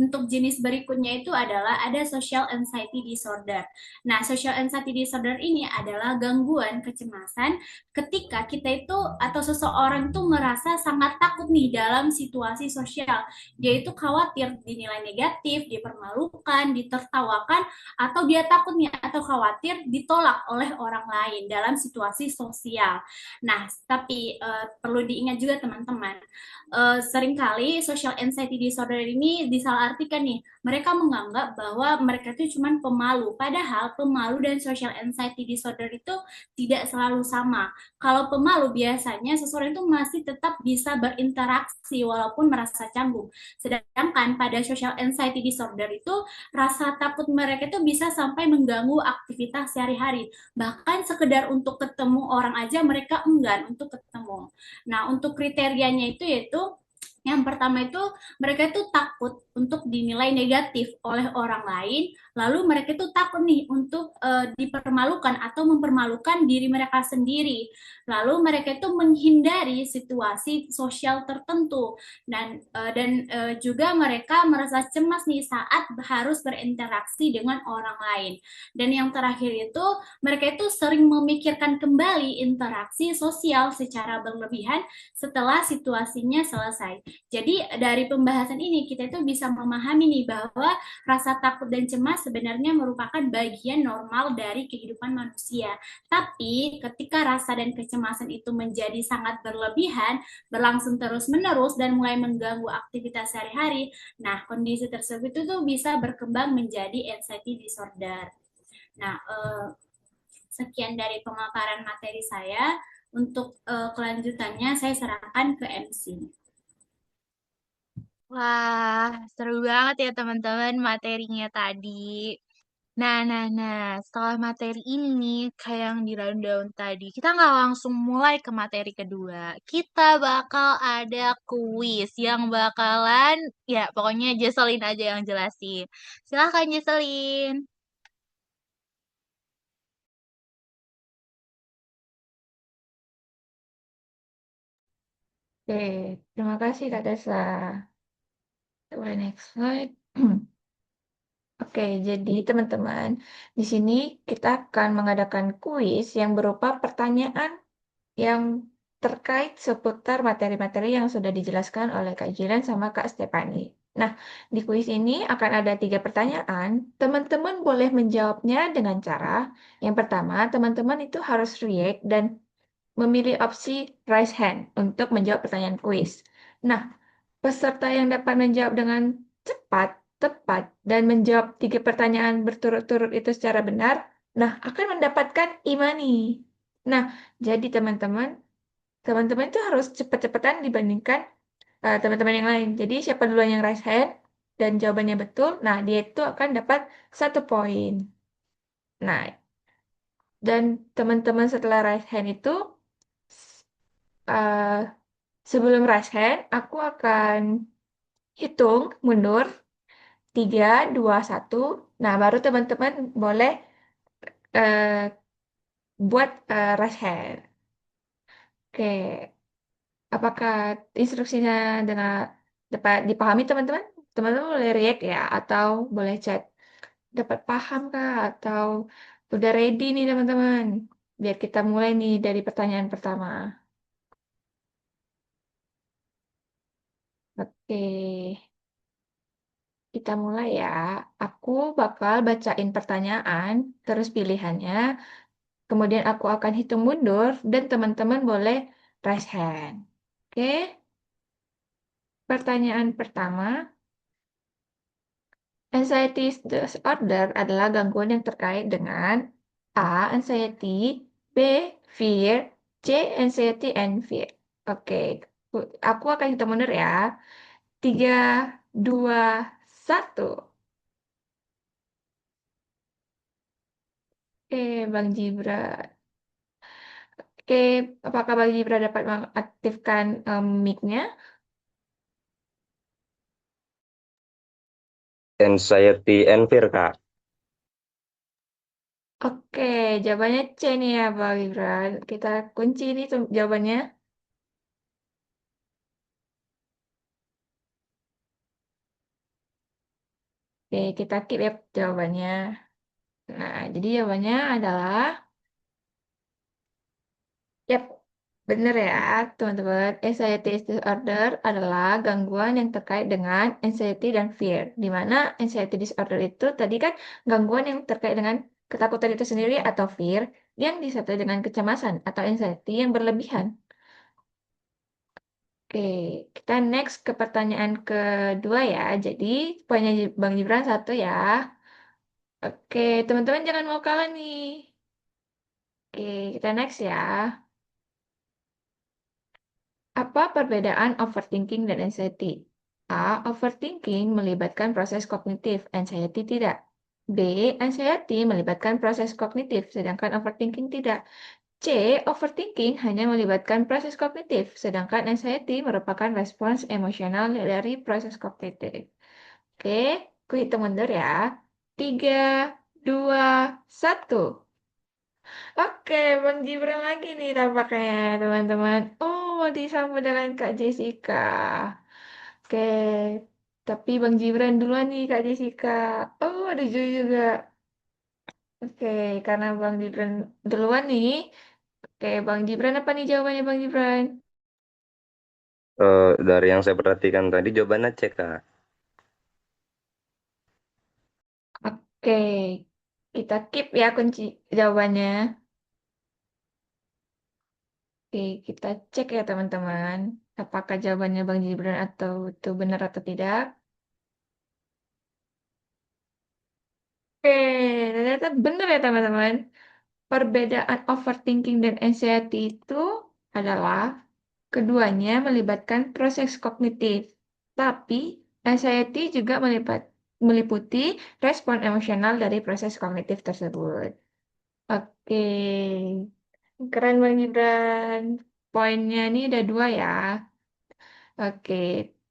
untuk jenis berikutnya itu adalah ada social anxiety disorder. Nah, social anxiety disorder ini adalah gangguan kecemasan ketika kita itu atau seseorang itu merasa sangat takut nih dalam situasi sosial. Dia itu khawatir dinilai negatif, dipermalukan, ditertawakan, atau dia takut nih atau khawatir ditolak oleh orang lain dalam situasi sosial. Nah, tapi perlu diingat juga teman-teman, seringkali social anxiety disorder ini disalahartikan nih. Mereka menganggap bahwa mereka itu cuma pemalu. Padahal pemalu dan social anxiety disorder itu tidak selalu sama. Kalau pemalu biasanya seseorang itu masih tetap bisa berinteraksi walaupun merasa canggung. Sedangkan pada social anxiety disorder itu rasa takut mereka itu bisa sampai mengganggu aktivitas sehari-hari. Bahkan sekedar untuk ketemu orang aja mereka enggan untuk ketemu. Nah, untuk kriterianya itu yaitu yang pertama itu mereka itu takut untuk dinilai negatif oleh orang lain, lalu mereka itu takut nih untuk dipermalukan atau mempermalukan diri mereka sendiri. Lalu mereka itu menghindari situasi sosial tertentu dan juga mereka merasa cemas nih saat harus berinteraksi dengan orang lain. Dan yang terakhir itu mereka itu sering memikirkan kembali interaksi sosial secara berlebihan setelah situasinya selesai. Jadi dari pembahasan ini kita itu bisa memahami nih bahwa rasa takut dan cemas sebenarnya merupakan bagian normal dari kehidupan manusia. Tapi ketika rasa dan kecemasan itu menjadi sangat berlebihan, berlangsung terus-menerus dan mulai mengganggu aktivitas sehari-hari, nah kondisi tersebut itu tuh bisa berkembang menjadi anxiety disorder. Nah, sekian dari pemaparan materi saya. Untuk kelanjutannya saya serahkan ke MC. Wah, seru banget ya teman-teman materinya tadi. Nah, setelah materi ini, kayak yang di rundown tadi, kita nggak langsung mulai ke materi kedua. Kita bakal ada kuis yang bakalan, ya pokoknya Jesselin aja yang jelasin. Silahkan Jesselin. Oke, terima kasih Kak Desa. Coba next slide. Oke, jadi teman-teman, di sini kita akan mengadakan kuis yang berupa pertanyaan yang terkait seputar materi-materi yang sudah dijelaskan oleh Kak Jilan sama Kak Stefani. Nah, di kuis ini akan ada 3 pertanyaan. Teman-teman boleh menjawabnya dengan cara yang pertama, teman-teman itu harus react dan memilih opsi raise hand untuk menjawab pertanyaan kuis. Nah, peserta yang dapat menjawab dengan cepat, tepat, dan menjawab 3 pertanyaan berturut-turut itu secara benar, nah akan mendapatkan e-money. Nah, jadi teman-teman itu harus cepat-cepatan dibandingkan teman-teman yang lain. Jadi siapa duluan yang raise hand dan jawabannya betul, nah dia itu akan dapat 1 poin. Nah, dan teman-teman setelah raise hand itu uh, sebelum raise hand, aku akan hitung mundur 3, 2, 1. Nah, baru teman-teman boleh uh, buat raise hand. Oke, apakah instruksinya dengan dapat dipahami teman-teman? Teman-teman boleh react ya, atau boleh chat. Dapat paham kah? Atau udah ready nih teman-teman? Biar kita mulai nih dari pertanyaan pertama. Oke, kita mulai ya. Aku bakal bacain pertanyaan, terus pilihannya. Kemudian aku akan hitung mundur dan teman-teman boleh raise hand. Oke, pertanyaan pertama. Anxiety disorder adalah gangguan yang terkait dengan A. Anxiety, B. Fear, C. Anxiety and fear. Oke, aku akan hitung mundur ya. 3, 2, 1. Oke, Bang Jibra. Oke, apakah Bang Jibra dapat mengaktifkan mic-nya? Anxiety and fear, Kak. Oke, jawabannya C nih ya Bang Jibra. Kita kunci nih jawabannya. Oke, kita keep ya jawabannya. Nah, jadi jawabannya adalah, yap, bener ya teman-teman. Anxiety disorder adalah gangguan yang terkait dengan anxiety dan fear. Di mana anxiety disorder itu tadi kan gangguan yang terkait dengan ketakutan itu sendiri atau fear yang disertai dengan kecemasan atau anxiety yang berlebihan. Oke, kita next ke pertanyaan kedua ya. Jadi poinnya Bang Gibran 1 ya. Oke, teman-teman jangan mau kalah nih. Oke, kita next ya. Apa perbedaan overthinking dan anxiety? A. Overthinking melibatkan proses kognitif, anxiety tidak. B. Anxiety melibatkan proses kognitif, sedangkan overthinking tidak. C. Overthinking hanya melibatkan proses kognitif, sedangkan anxiety merupakan respons emosional dari proses kognitif. Oke, aku hitung mundur ya. 3, 2, 1. Oke, Bang Gibran lagi nih tampaknya, teman-teman. Oh, disambut dengan Kak Jessica. Oke, tapi Bang Gibran duluan nih, Kak Jessica. Oh, ada Joy juga. Oke, karena Bang Gibran duluan nih. Oke, Bang Gibran apa nih jawabannya Bang Gibran? Dari yang saya perhatikan tadi jawabannya C, Kak. Oke, kita keep ya kunci jawabannya. Oke, kita cek ya teman-teman. Apakah jawabannya Bang Gibran atau itu benar atau tidak? Oke, ternyata benar ya teman-teman. Perbedaan overthinking dan anxiety itu adalah keduanya melibatkan proses kognitif. Tapi anxiety juga meliputi respon emosional dari proses kognitif tersebut. Oke, keren Bang Gibran. Poinnya ini ada 2 ya. Oke,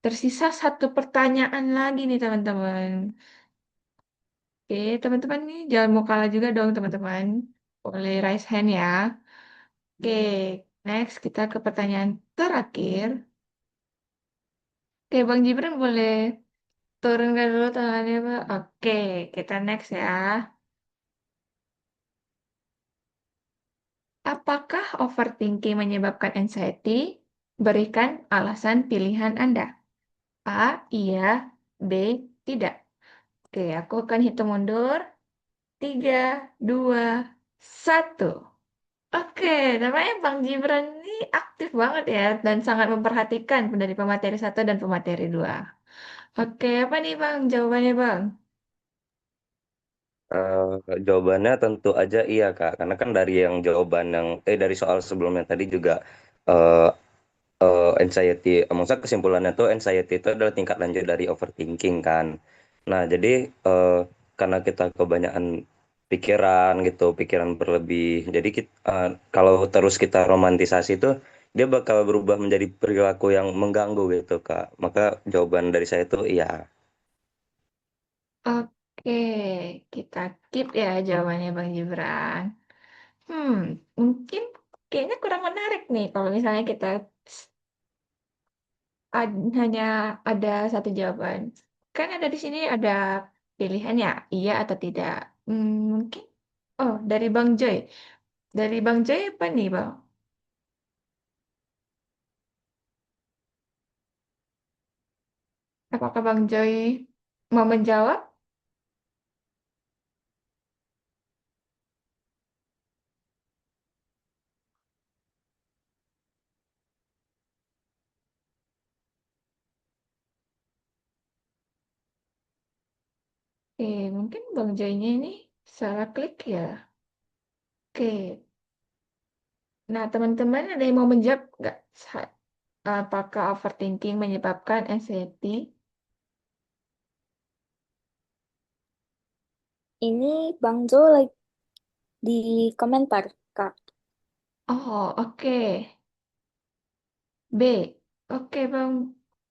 tersisa satu pertanyaan lagi nih teman-teman. Oke, teman-teman nih jangan mau kalah juga dong teman-teman. Boleh raise hand ya. Oke, next kita ke pertanyaan terakhir. Oke, Bang Gibran boleh turunkan dulu tangannya, Pak. Oke, kita next ya. Apakah overthinking menyebabkan anxiety? Berikan alasan pilihan Anda. A, iya. B, tidak. Oke, aku akan hitung mundur. 3, 2, 1. Oke, namanya Bang Gibran ini aktif banget ya dan sangat memperhatikan dari pemateri 1 dan pemateri 2. Oke, apa nih Bang jawabannya Bang? Eh, Jawabannya tentu aja iya Kak, karena kan dari yang jawaban yang dari soal sebelumnya tadi juga eh anxiety, maksudnya kesimpulannya tuh anxiety itu adalah tingkat lanjut dari overthinking kan. Nah, jadi eh, karena kita kebanyakan pikiran gitu, pikiran berlebih. Jadi kalau terus kita romantisasi tuh dia bakal berubah menjadi perilaku yang mengganggu gitu Kak. Maka jawaban dari saya itu iya. Oke, kita keep ya jawabannya Bang Gibran. Hmm, mungkin kayaknya kurang menarik nih kalau misalnya kita s- hanya ada satu jawaban. Kan ada di sini ada pilihan ya, iya atau tidak. Mungkin, oh dari Bang Joy. Dari Bang Joy apa nih Bang? Apakah Bang Joy mau menjawab? Mungkin Bang Joy-nya ini salah klik ya. Oke, nah teman-teman ada yang mau menjawab nggak? Apakah overthinking menyebabkan anxiety? Ini Bang Jo lagi di komentar, Kak. Oh, oke. B. Oke, Bang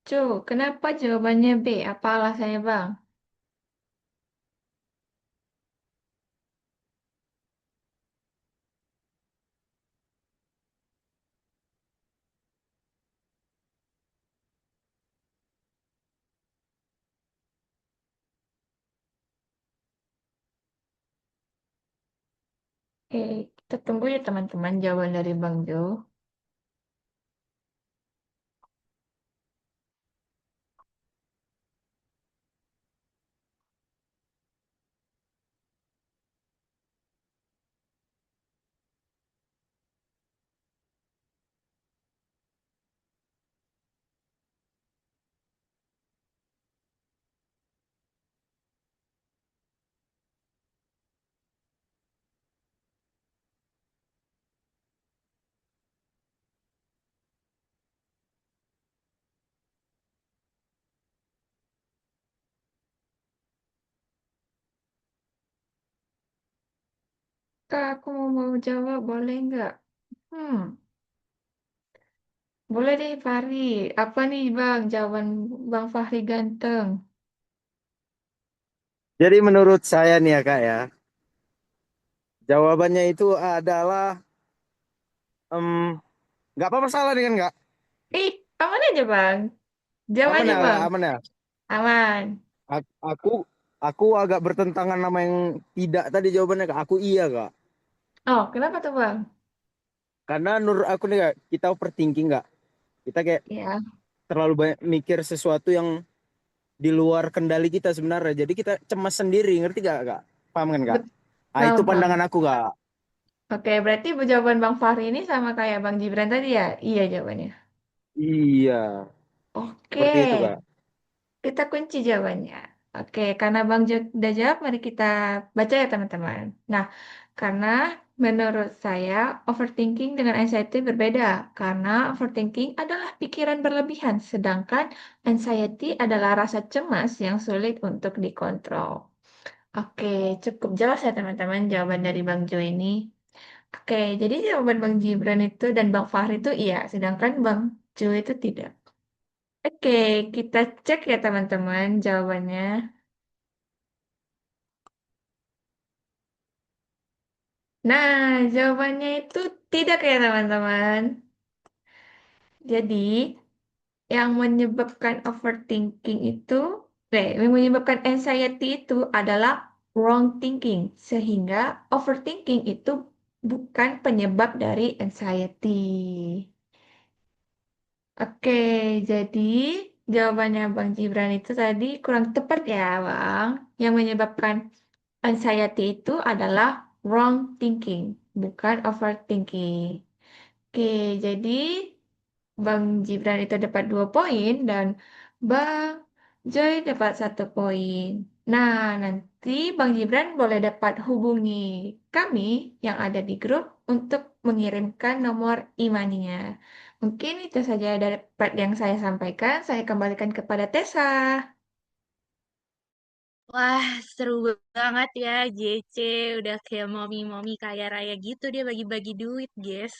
Jo. Kenapa jawabannya B? Apa alasannya, Bang? Oke, kita tunggu ya teman-teman jawaban dari Bang Jo. Kak, aku mau jawab, boleh nggak? Hmm, boleh deh, Fahri. Apa nih, Bang? Jawaban Bang Fahri ganteng. Jadi menurut saya nih ya Kak ya, jawabannya itu adalah em, nggak apa-apa salah dengan nggak? Ih, aman aja, Bang. Aman Jawabannya, ya, Bang. aman ya. Aman. Aku agak bertentangan sama yang tidak tadi jawabannya Kak. Aku iya Kak. Oh, kenapa tuh, Bang? Karena menurut aku nih Kak, kita overthinking Kak. Kita kayak Ya, terlalu banyak mikir sesuatu yang di luar kendali kita sebenarnya. Jadi kita cemas sendiri, ngerti gak Kak? Paham kan Kak? Ah itu paham. pandangan aku Kak. Oke, berarti jawaban Bang Fahri ini sama kayak Bang Gibran tadi ya? Iya jawabannya. Iya, Oke, seperti itu Kak. kita kunci jawabannya. Oke, karena Bang udah jawab, mari kita baca ya teman-teman. Nah, karena Menurut saya, overthinking dengan anxiety berbeda karena overthinking adalah pikiran berlebihan, sedangkan anxiety adalah rasa cemas yang sulit untuk dikontrol. Oke, cukup jelas ya teman-teman jawaban dari Bang Jo ini. Oke, jadi jawaban Bang Gibran itu dan Bang Fahri itu iya, sedangkan Bang Jo itu tidak. Oke, kita cek ya teman-teman jawabannya. Nah, jawabannya itu tidak ya teman-teman. Jadi, yang menyebabkan overthinking itu, yang menyebabkan anxiety itu adalah wrong thinking. Sehingga overthinking itu bukan penyebab dari anxiety. Oke, jadi jawabannya Bang Gibran itu tadi kurang tepat ya, Bang. Yang menyebabkan anxiety itu adalah wrong thinking, bukan overthinking. Oke, jadi Bang Gibran itu dapat 2 poin dan Bang Joy dapat 1 poin. Nah, nanti Bang Gibran boleh dapat hubungi kami yang ada di grup untuk mengirimkan nomor imaninya. Mungkin itu saja dapat yang saya sampaikan. Saya kembalikan kepada Tessa. Wah, seru banget ya JC. Udah kayak momi-momi kaya raya gitu dia bagi-bagi duit, guys.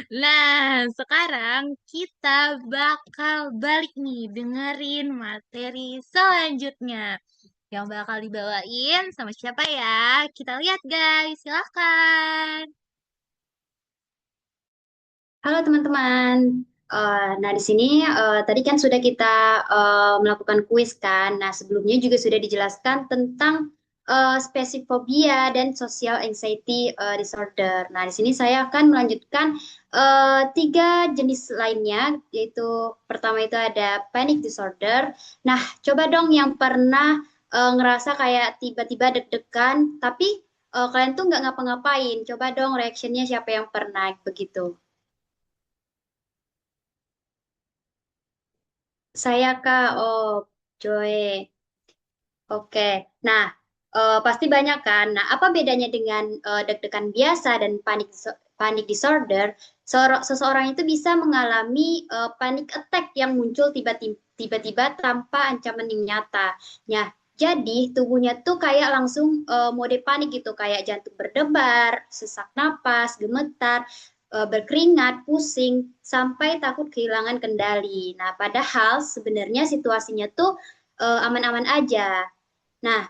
Nah, sekarang kita bakal balik nih dengerin materi selanjutnya. Yang bakal dibawain sama siapa ya? Kita lihat guys, silahkan. Halo teman-teman. Nah, di sini tadi kan sudah kita melakukan kuis kan. Nah, sebelumnya juga sudah dijelaskan tentang spesifobia dan social anxiety disorder. Nah, di sini saya akan melanjutkan 3 jenis lainnya, yaitu pertama itu ada panic disorder. Nah, coba dong yang pernah ngerasa kayak tiba-tiba deg-degan, tapi kalian tuh nggak ngapa-ngapain. Coba dong reactionnya siapa yang pernah begitu. Saya Kak, oh Joy. Oke, nah pasti banyak kan. Nah, apa bedanya dengan deg-degan biasa dan panic disorder? Seseorang itu bisa mengalami panic attack yang muncul tiba-tiba tanpa ancaman yang nyata. Nah, jadi tubuhnya tuh kayak langsung mode panik gitu, kayak jantung berdebar, sesak napas, gemetar, berkeringat, pusing, sampai takut kehilangan kendali. Nah, padahal sebenarnya situasinya tuh aman-aman aja. Nah,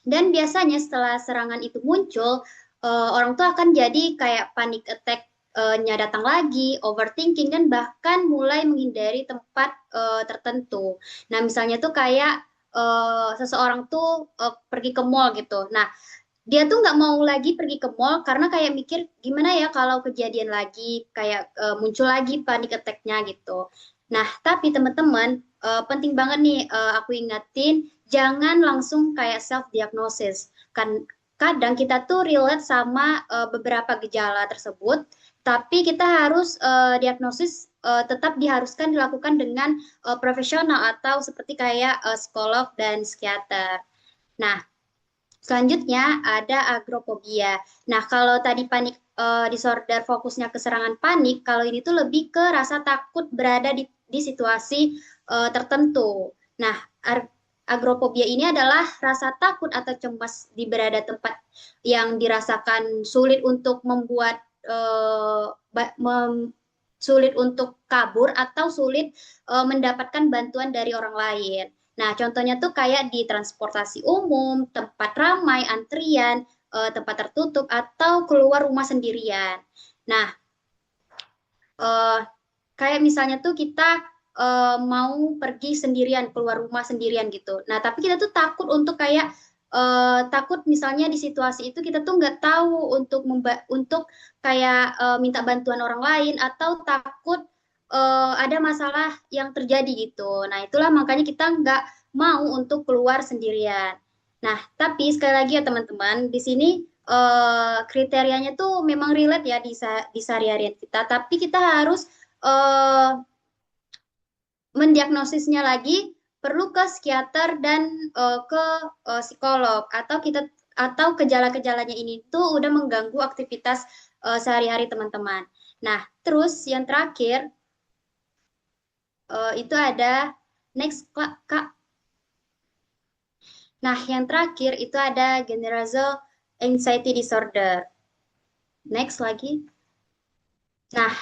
dan biasanya setelah serangan itu muncul, orang tuh akan jadi kayak panic attack-nya datang lagi, overthinking, dan bahkan mulai menghindari tempat tertentu. Nah, misalnya tuh kayak seseorang tuh pergi ke mall gitu. Nah, dia tuh nggak mau lagi pergi ke mall karena kayak mikir gimana ya kalau kejadian lagi kayak muncul lagi panic attack-nya gitu. Nah, tapi teman-teman penting banget nih aku ingetin jangan langsung kayak self diagnosis. Kan kadang kita tuh relate sama beberapa gejala tersebut, tapi kita harus diagnosis tetap diharuskan dilakukan dengan profesional atau seperti kayak psikolog dan psikiater. Nah, selanjutnya ada agorafobia. Nah, kalau tadi panik disorder fokusnya ke serangan panik, kalau ini tuh lebih ke rasa takut berada di situasi tertentu. Nah, agorafobia ini adalah rasa takut atau cemas di berada tempat yang dirasakan sulit untuk membuat sulit untuk kabur atau sulit mendapatkan bantuan dari orang lain. Nah, contohnya tuh kayak di transportasi umum, tempat ramai, antrian, tempat tertutup, atau keluar rumah sendirian. Nah, kayak misalnya tuh kita mau pergi sendirian, keluar rumah sendirian gitu. Nah, tapi kita tuh takut untuk kayak takut misalnya di situasi itu kita tuh nggak tahu untuk kayak minta bantuan orang lain atau takut ada masalah yang terjadi gitu. Nah, itulah makanya kita nggak mau untuk keluar sendirian. Nah, tapi sekali lagi ya teman-teman, di sini kriterianya tuh memang relate ya di sehari-harian kita, tapi kita harus mendiagnosisnya lagi perlu ke psikiater dan ke psikolog atau gejala-gejalanya ini tuh udah mengganggu aktivitas sehari-hari teman-teman. Nah, terus yang terakhir itu ada next Kak. Nah, yang terakhir itu ada generalized anxiety disorder. Next lagi. Nah,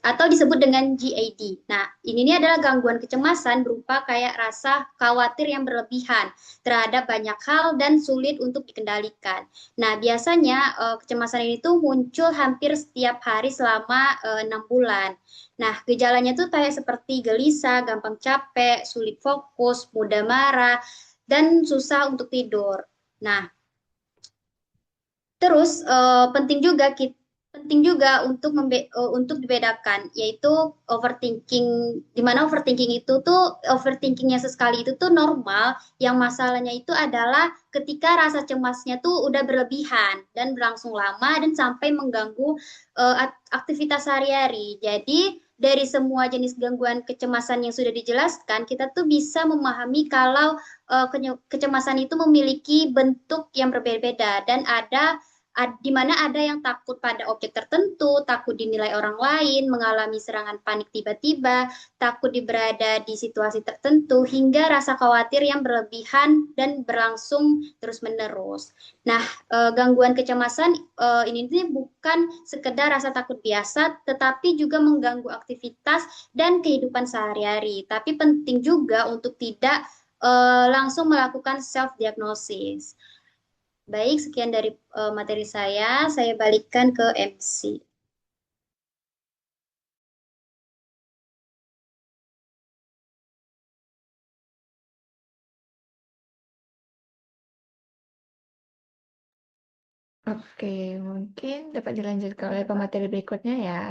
atau disebut dengan GAD. Nah, ini adalah gangguan kecemasan berupa kayak rasa khawatir yang berlebihan terhadap banyak hal dan sulit untuk dikendalikan. Nah, biasanya kecemasan ini tuh muncul hampir setiap hari selama 6 bulan. Nah, gejalanya tuh kayak seperti gelisah, gampang capek, sulit fokus, mudah marah, dan susah untuk tidur. Nah, terus penting juga untuk dibedakan, yaitu overthinking, di mana overthinkingnya sesekali itu tuh normal. Yang masalahnya itu adalah ketika rasa cemasnya tuh udah berlebihan dan berlangsung lama dan sampai mengganggu aktivitas sehari-hari. Jadi dari semua jenis gangguan kecemasan yang sudah dijelaskan, kita tuh bisa memahami kalau kecemasan itu memiliki bentuk yang berbeda-beda dan di mana ada yang takut pada objek tertentu, takut dinilai orang lain, mengalami serangan panik tiba-tiba, takut berada di situasi tertentu, hingga rasa khawatir yang berlebihan dan berlangsung terus-menerus. Nah, gangguan kecemasan ini bukan sekedar rasa takut biasa, tetapi juga mengganggu aktivitas dan kehidupan sehari-hari. Tapi penting juga untuk tidak langsung melakukan self-diagnosis. Baik, sekian dari materi saya balikkan ke MC. Oke, mungkin dapat dilanjutkan oleh pemateri berikutnya ya.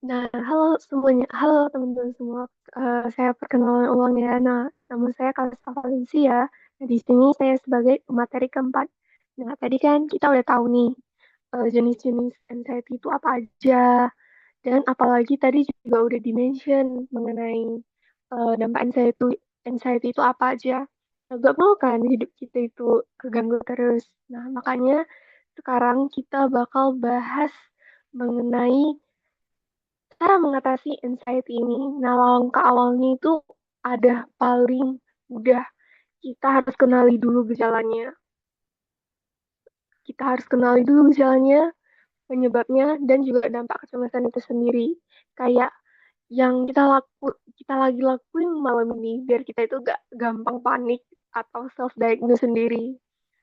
Nah, halo semuanya, halo teman-teman semua. Saya perkenalan ulang ya. Nah, nama saya Kalista Valencia. Nah, di sini saya sebagai pemateri keempat. Nah, tadi kan kita udah tahu nih jenis-jenis anxiety itu apa aja. Dan apalagi tadi juga udah dimention mengenai dampak anxiety itu apa aja. Nah, gak mau kan hidup kita itu keganggu terus. Nah, makanya sekarang kita bakal bahas mengenai cara mengatasi anxiety ini. Nah, langkah awalnya itu ada paling mudah. Kita harus kenali dulu gejalanya. Kita harus kenali dulu gejalanya, penyebabnya, dan juga dampak kecemasan itu sendiri. Kayak yang kita lagi lakuin malam ini biar kita itu gak gampang panik atau self diagnose sendiri.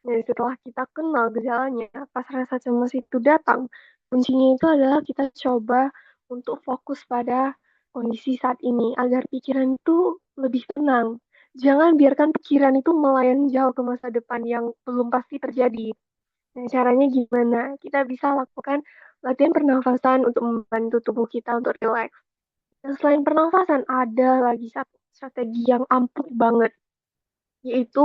Nah, setelah kita kenal gejalanya, pas rasa cemas itu datang, kuncinya itu adalah kita coba untuk fokus pada kondisi saat ini agar pikiran itu lebih tenang. Jangan biarkan pikiran itu melayang jauh ke masa depan yang belum pasti terjadi. Nah, caranya gimana? Kita bisa lakukan latihan pernafasan untuk membantu tubuh kita untuk rileks. Dan selain pernafasan, ada lagi satu strategi yang ampuh banget, yaitu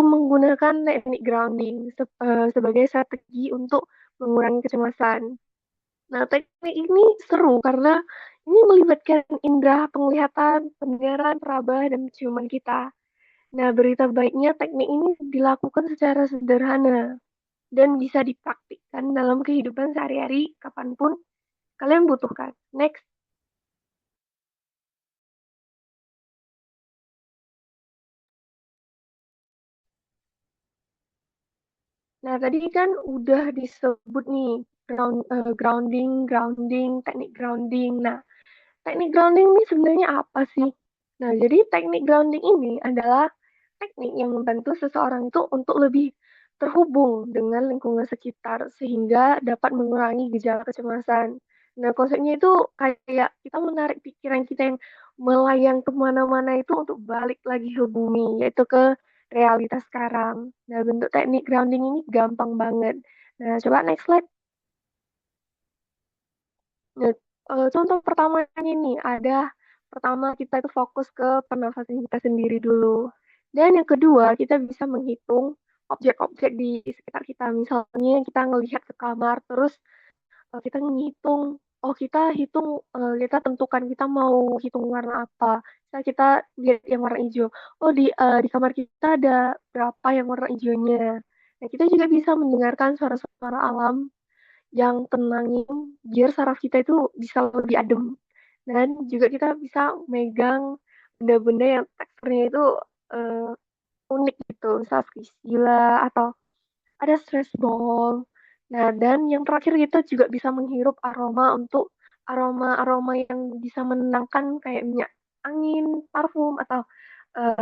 menggunakan teknik grounding sebagai strategi untuk mengurangi kecemasan. Nah, teknik ini seru karena ini melibatkan indera penglihatan, pendengaran, peraba, dan penciuman kita. Nah, berita baiknya teknik ini dilakukan secara sederhana dan bisa dipraktikkan dalam kehidupan sehari-hari kapanpun kalian butuhkan. Next. Nah, tadi kan udah disebut nih grounding, teknik grounding. Nah, teknik grounding ini sebenarnya apa sih? Nah, jadi teknik grounding ini adalah teknik yang membantu seseorang itu untuk lebih terhubung dengan lingkungan sekitar sehingga dapat mengurangi gejala kecemasan. Nah, konsepnya itu kayak kita menarik pikiran kita yang melayang kemana-mana itu untuk balik lagi ke bumi, yaitu ke realitas sekarang. Nah, bentuk teknik grounding ini gampang banget. Nah, coba next slide. Nah, contoh pertamanya nih pertama kita itu fokus ke pernafasan kita sendiri dulu. Dan yang kedua, kita bisa menghitung objek-objek di sekitar kita. Misalnya kita ngelihat ke kamar, terus kita ngitung, kita tentukan kita mau hitung warna apa. bisa kita lihat yang warna hijau. Oh, di kamar kita ada berapa yang warna hijaunya. Nah, kita juga bisa mendengarkan suara-suara alam yang tenangin biar saraf kita itu bisa lebih adem. Dan juga kita bisa megang benda-benda yang teksturnya itu eh, unik gitu, misal Priscilla atau ada stress ball. Nah, dan yang terakhir kita juga bisa menghirup aroma untuk aroma-aroma yang bisa menenangkan kayak minyak angin, parfum, atau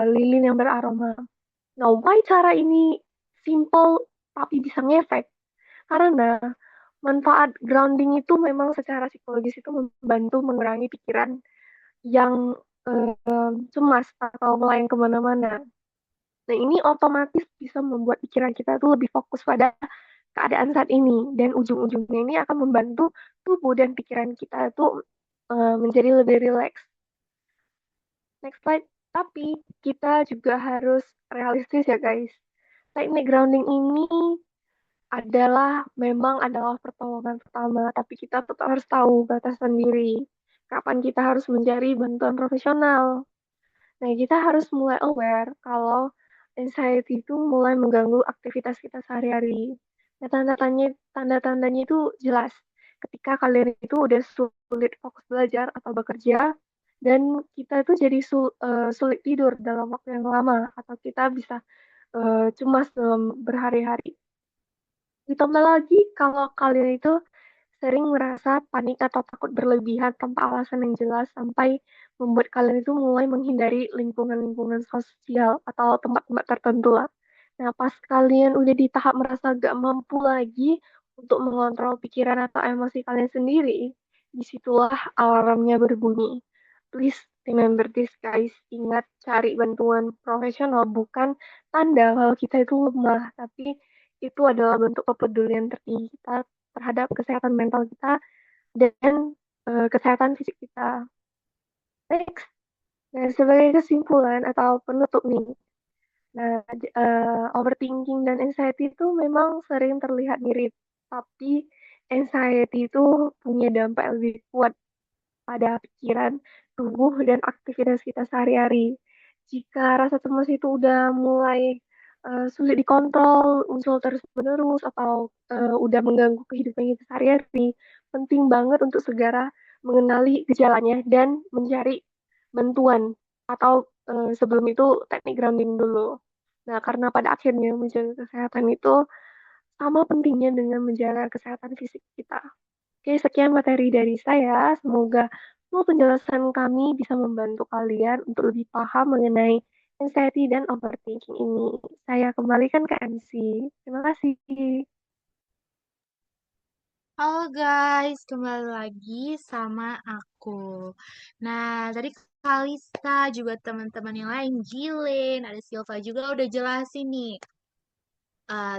lilin yang beraroma. Nah, why cara ini simple tapi bisa ngefek? Karena manfaat grounding itu memang secara psikologis itu membantu mengurangi pikiran yang cemas atau melayang kemana-mana. Nah, ini otomatis bisa membuat pikiran kita tuh lebih fokus pada keadaan saat ini. Dan ujung-ujungnya ini akan membantu tubuh dan pikiran kita tuh menjadi lebih rileks. Next slide. Tapi kita juga harus realistis ya guys. Teknik grounding ini memang adalah pertolongan pertama, tapi kita tetap harus tahu batasan diri. Kapan kita harus mencari bantuan profesional. Nah, kita harus mulai aware kalau anxiety itu mulai mengganggu aktivitas kita sehari-hari. Nah, tanda-tandanya itu jelas. Ketika kalian itu udah sulit fokus belajar atau bekerja, dan kita itu jadi sulit tidur dalam waktu yang lama, atau kita bisa cemas dalam berhari-hari. Ditambah lagi kalau kalian itu sering merasa panik atau takut berlebihan tanpa alasan yang jelas sampai membuat kalian itu mulai menghindari lingkungan-lingkungan sosial atau tempat-tempat tertentu lah. Nah, pas kalian udah di tahap merasa gak mampu lagi untuk mengontrol pikiran atau emosi kalian sendiri, disitulah alarmnya berbunyi. Please remember this guys, ingat cari bantuan profesional bukan tanda kalau kita itu lemah, tapi itu adalah bentuk kepedulian tertinggi kita terhadap kesehatan mental kita dan kesehatan fisik kita. Next, nah, sebagai kesimpulan atau penutup nih, nah overthinking dan anxiety itu memang sering terlihat mirip, tapi anxiety itu punya dampak lebih kuat pada pikiran, tubuh, dan aktivitas kita sehari-hari. Jika rasa cemas itu udah mulai sulit dikontrol, muncul terus-menerus, atau udah mengganggu kehidupan kita sehari-hari, penting banget untuk segera mengenali gejalanya dan mencari bantuan atau sebelum itu teknik grounding dulu. Nah, karena pada akhirnya menjaga kesehatan itu sama pentingnya dengan menjaga kesehatan fisik kita. Oke, sekian materi dari saya. Semoga semua penjelasan kami bisa membantu kalian untuk lebih paham mengenai anxiety dan overthinking ini. Saya kembalikan ke MC. Terima kasih. Halo guys, kembali lagi sama aku. Nah, tadi Kalista juga teman-teman yang lain, Jilin, ada Silva juga udah jelasin nih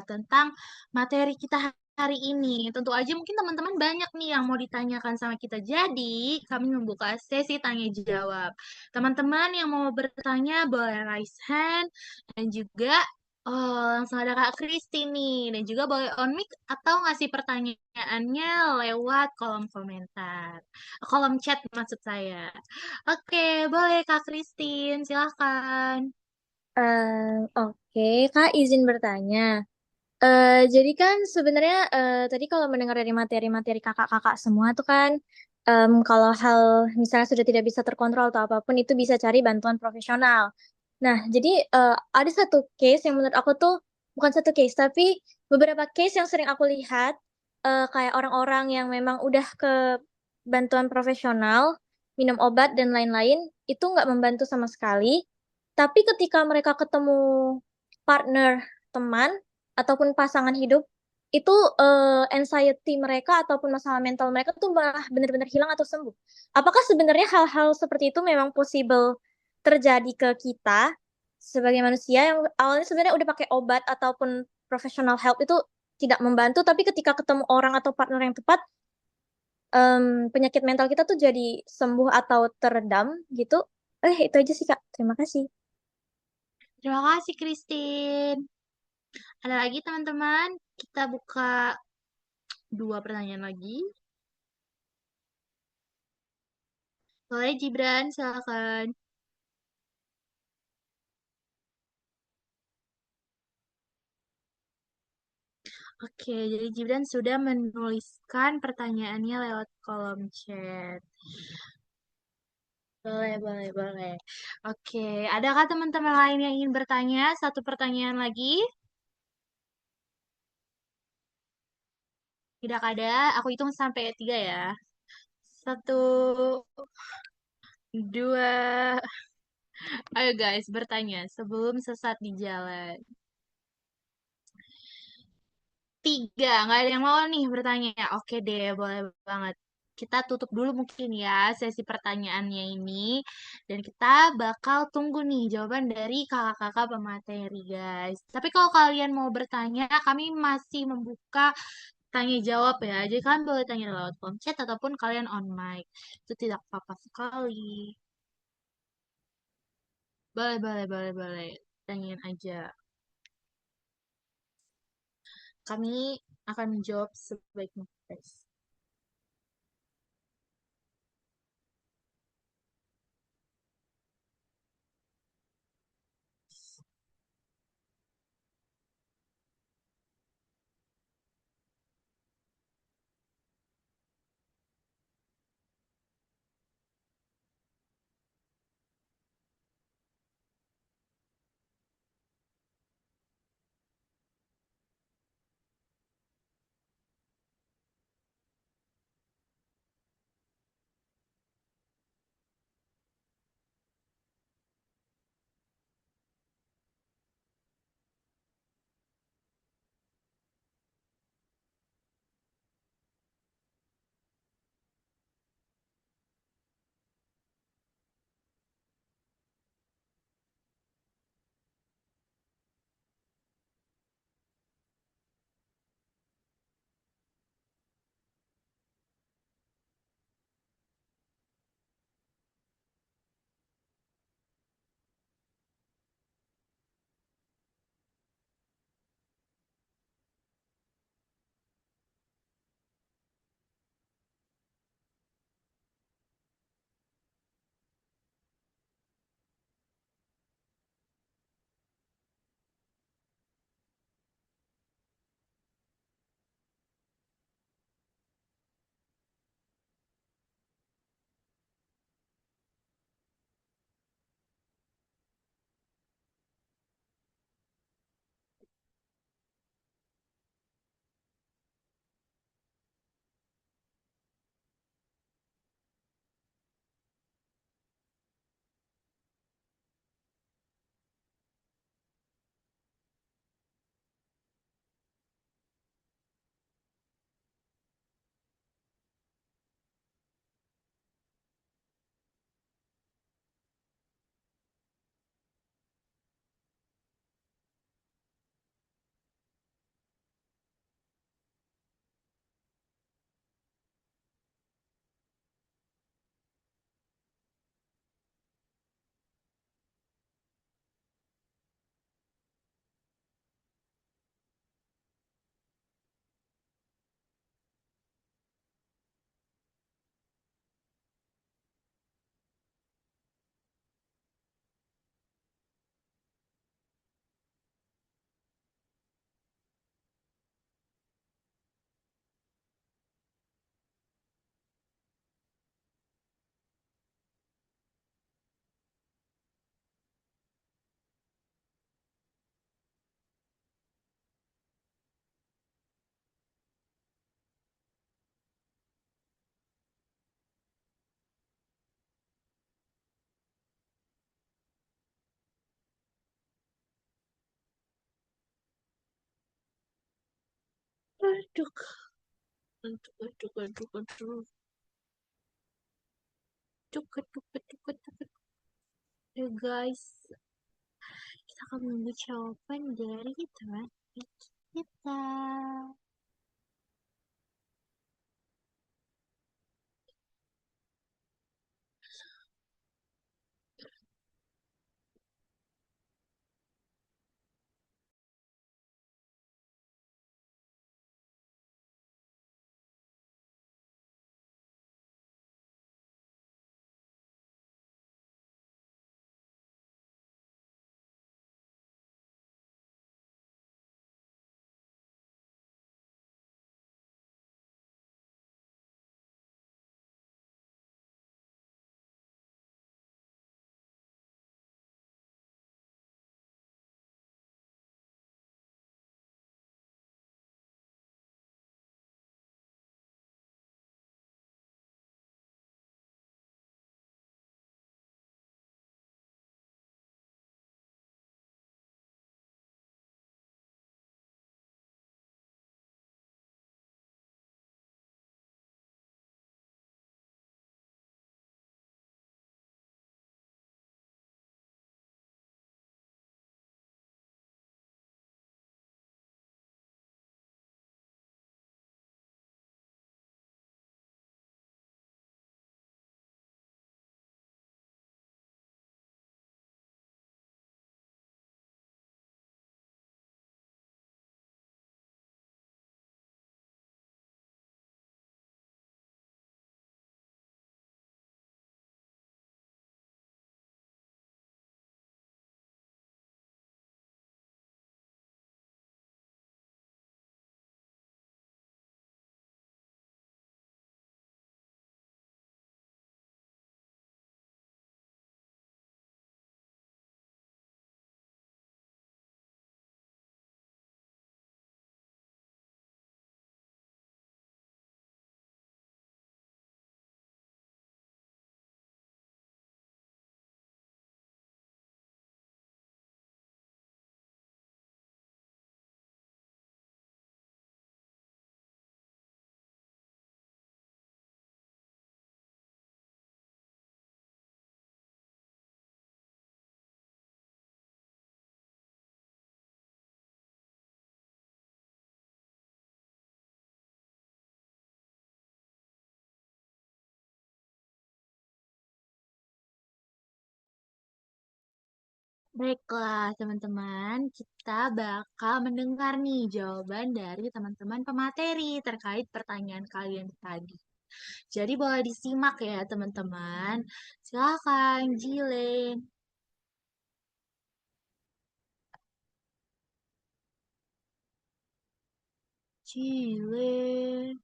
tentang materi kita hari ini. Tentu aja mungkin teman-teman banyak nih yang mau ditanyakan sama kita. Jadi, kami membuka sesi tanya jawab. Teman-teman yang mau bertanya boleh raise hand dan juga langsung ada Kak Kristi nih dan juga boleh on mic atau ngasih pertanyaannya lewat kolom komentar. Kolom chat maksud saya. Oke, boleh Kak Kristin, silahkan. Oke, Kak, izin bertanya. Jadi kan sebenarnya tadi kalau mendengar dari materi-materi kakak-kakak semua tuh kan, kalau hal misalnya sudah tidak bisa terkontrol atau apapun itu bisa cari bantuan profesional. Nah, jadi ada satu case yang menurut aku tuh bukan satu case, tapi beberapa case yang sering aku lihat kayak orang-orang yang memang udah ke bantuan profesional, minum obat dan lain-lain itu nggak membantu sama sekali. Tapi ketika mereka ketemu partner, teman ataupun pasangan hidup itu anxiety mereka ataupun masalah mental mereka tuh malah benar-benar hilang atau sembuh. Apakah sebenarnya hal-hal seperti itu memang possible terjadi ke kita sebagai manusia yang awalnya sebenarnya udah pakai obat ataupun professional help itu tidak membantu, tapi ketika ketemu orang atau partner yang tepat, penyakit mental kita tuh jadi sembuh atau teredam gitu. Itu aja sih Kak. Terima kasih. Terima kasih Kristin. Ada lagi teman-teman? Kita buka 2 pertanyaan lagi. Boleh Gibran, silakan. Oke, jadi Gibran sudah menuliskan pertanyaannya lewat kolom chat. Boleh, boleh, boleh. Oke, adakah teman-teman lain yang ingin bertanya? Satu pertanyaan lagi. Tidak ada, aku hitung sampai 3 ya. Satu, dua, ayo guys bertanya sebelum sesat di jalan. 3, nggak ada yang mau nih bertanya. Oke deh, boleh banget. Kita tutup dulu mungkin ya sesi pertanyaannya ini. Dan kita bakal tunggu nih jawaban dari kakak-kakak pemateri guys. Tapi kalau kalian mau bertanya, kami masih membuka tanya jawab ya. Jadi kalian boleh tanya lewat kolom chat ataupun kalian on mic. Itu tidak apa-apa sekali. Boleh, boleh, boleh, boleh. Tanyain aja. Kami akan menjawab sebaik mungkin. Aduh, aduh, aduh, aduh, aduh. Aduh, aduh, aduh, aduh, aduh. Ya guys, kita akan menunggu jawaban dari teman kita. Baiklah, teman-teman, kita bakal mendengar nih jawaban dari teman-teman pemateri terkait pertanyaan kalian tadi. Jadi boleh disimak ya, teman-teman. Silakan, Jilen. Jilen.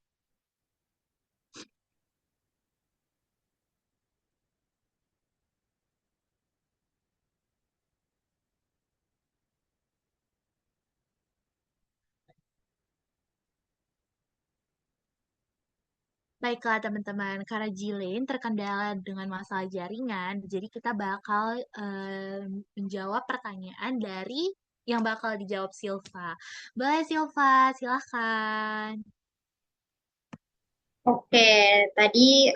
Baiklah teman-teman, karena Jilin terkendala dengan masalah jaringan, jadi kita bakal menjawab pertanyaan dari yang bakal dijawab Silva. Boleh Silva, silahkan. Oke, tadi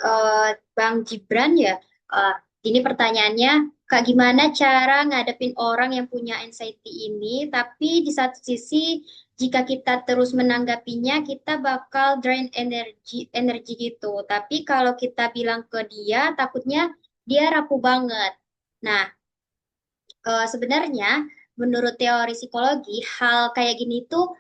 Bang Gibran ya, eh, ini pertanyaannya, Kak gimana cara ngadepin orang yang punya anxiety ini, tapi di satu sisi jika kita terus menanggapinya, kita bakal drain energi gitu. Tapi kalau kita bilang ke dia, takutnya dia rapuh banget. Nah, sebenarnya menurut teori psikologi hal kayak gini tuh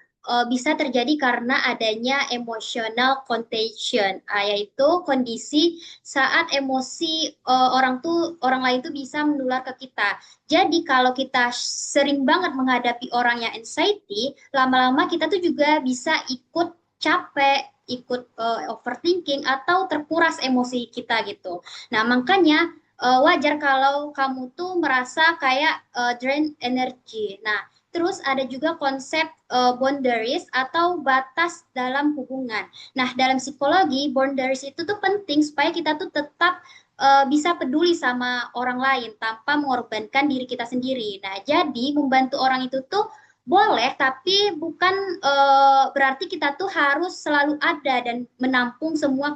bisa terjadi karena adanya emotional contagion, yaitu kondisi saat emosi orang lain tuh bisa menular ke kita. Jadi kalau kita sering banget menghadapi orang yang anxiety, lama-lama kita tuh juga bisa ikut capek, ikut overthinking atau terkuras emosi kita gitu. Nah, makanya wajar kalau kamu tuh merasa kayak drain energi. Nah, terus ada juga konsep boundaries atau batas dalam hubungan. Nah, dalam psikologi, boundaries itu tuh penting supaya kita tuh tetap bisa peduli sama orang lain tanpa mengorbankan diri kita sendiri. Nah, jadi membantu orang itu tuh boleh, tapi bukan berarti kita tuh harus selalu ada dan menampung semua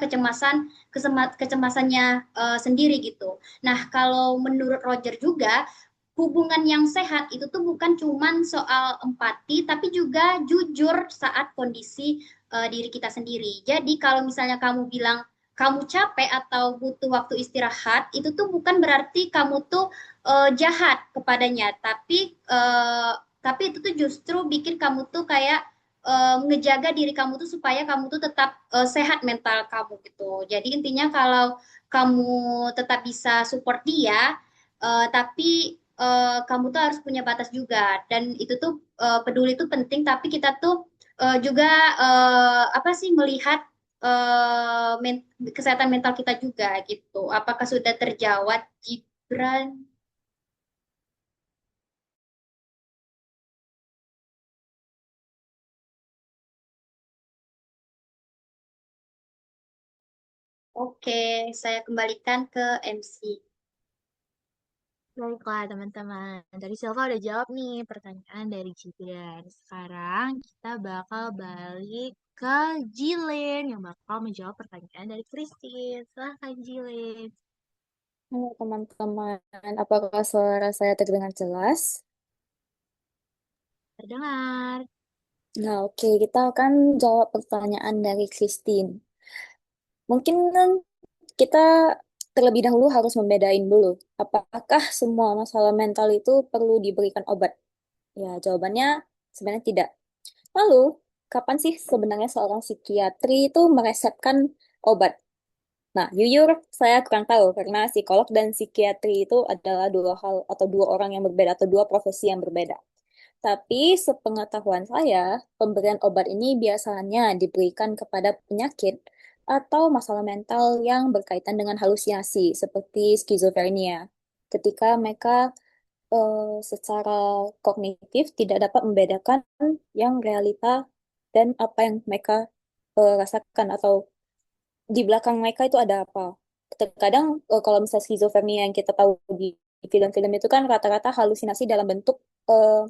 kecemasannya sendiri gitu. Nah, kalau menurut Roger juga, hubungan yang sehat itu tuh bukan cuman soal empati, tapi juga jujur saat kondisi diri kita sendiri. Jadi kalau misalnya kamu bilang kamu capek atau butuh waktu istirahat, itu tuh bukan berarti kamu tuh jahat kepadanya, tapi itu tuh justru bikin kamu tuh kayak ngejaga diri kamu tuh supaya kamu tuh tetap sehat mental kamu gitu. Jadi intinya kalau kamu tetap bisa support dia, tapi kamu tuh harus punya batas juga. Dan itu tuh peduli itu penting, tapi kita tuh juga apa sih melihat kesehatan mental kita juga gitu. Apakah sudah terjawab, Gibran? Oke, saya kembalikan ke MC. Baiklah teman-teman, tadi Silva udah jawab nih pertanyaan dari Jilen. Sekarang kita bakal balik ke Jilen yang bakal menjawab pertanyaan dari Christine. Silahkan Jilen. Halo teman-teman, apakah suara saya terdengar jelas? Terdengar. Nah, oke, kita akan jawab pertanyaan dari Christine. Mungkin kita terlebih dahulu harus membedain dulu, apakah semua masalah mental itu perlu diberikan obat? Ya, jawabannya sebenarnya tidak. Lalu, kapan sih sebenarnya seorang psikiatri itu meresepkan obat? Nah, jujur saya kurang tahu karena psikolog dan psikiatri itu adalah dua hal atau dua orang yang berbeda atau dua profesi yang berbeda. Tapi sepengetahuan saya, pemberian obat ini biasanya diberikan kepada penyakit atau masalah mental yang berkaitan dengan halusinasi seperti skizofrenia. Ketika mereka secara kognitif tidak dapat membedakan yang realita dan apa yang mereka rasakan atau di belakang mereka itu ada apa. Terkadang kalau misalnya skizofrenia yang kita tahu di film-film itu kan rata-rata halusinasi dalam bentuk eh,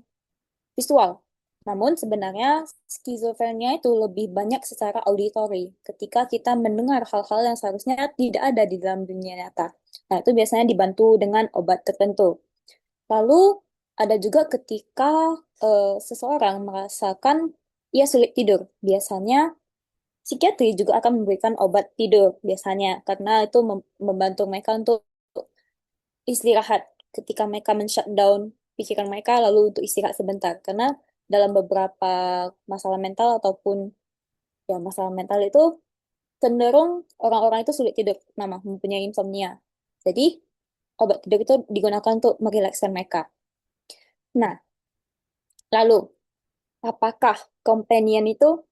visual. Namun sebenarnya skizofrenia itu lebih banyak secara auditory ketika kita mendengar hal-hal yang seharusnya tidak ada di dalam dunia nyata. Nah, itu biasanya dibantu dengan obat tertentu. Lalu ada juga ketika seseorang merasakan ia sulit tidur. Biasanya psikiatri juga akan memberikan obat tidur biasanya karena itu membantu mereka untuk istirahat ketika mereka men-shutdown pikiran mereka lalu untuk istirahat sebentar. Karena dalam beberapa masalah mental ataupun ya masalah mental itu cenderung orang-orang itu sulit tidur, mempunyai insomnia. Jadi obat tidur itu digunakan untuk merilekskan mereka. Nah, lalu apakah companion itu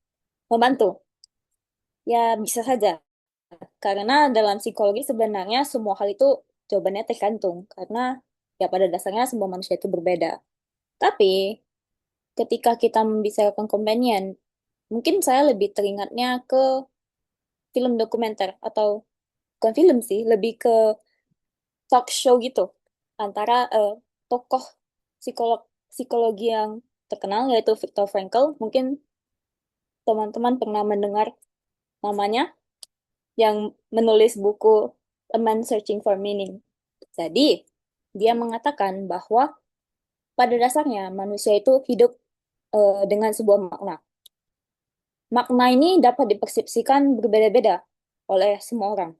membantu? Ya bisa saja. Karena dalam psikologi sebenarnya semua hal itu jawabannya tergantung. Karena ya pada dasarnya semua manusia itu berbeda. Tapi ketika kita membicarakan companion, mungkin saya lebih teringatnya ke film dokumenter atau bukan film sih, lebih ke talk show gitu antara tokoh psikolog psikologi yang terkenal yaitu Viktor Frankl. Mungkin teman-teman pernah mendengar namanya yang menulis buku A Man Searching for Meaning. Jadi, dia mengatakan bahwa pada dasarnya manusia itu hidup dengan sebuah makna. Makna ini dapat dipersepsikan berbeda-beda oleh semua orang.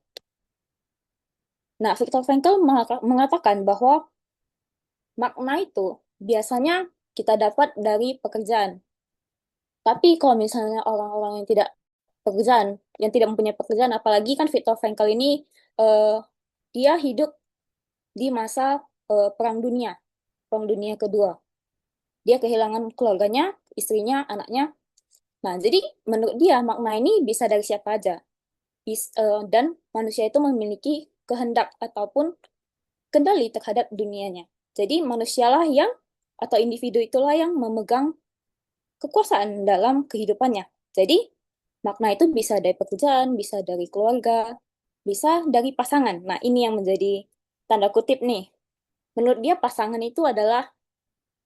Nah, Viktor Frankl mengatakan bahwa makna itu biasanya kita dapat dari pekerjaan. Tapi kalau misalnya orang-orang yang tidak pekerjaan, yang tidak mempunyai pekerjaan, apalagi kan Viktor Frankl ini eh, dia hidup di masa Perang Dunia Kedua. Dia kehilangan keluarganya, istrinya, anaknya. Nah, jadi menurut dia makna ini bisa dari siapa aja. Dan manusia itu memiliki kehendak ataupun kendali terhadap dunianya. Jadi manusialah yang atau individu itulah yang memegang kekuasaan dalam kehidupannya. Jadi makna itu bisa dari pekerjaan, bisa dari keluarga, bisa dari pasangan. Nah, ini yang menjadi tanda kutip nih. Menurut dia pasangan itu adalah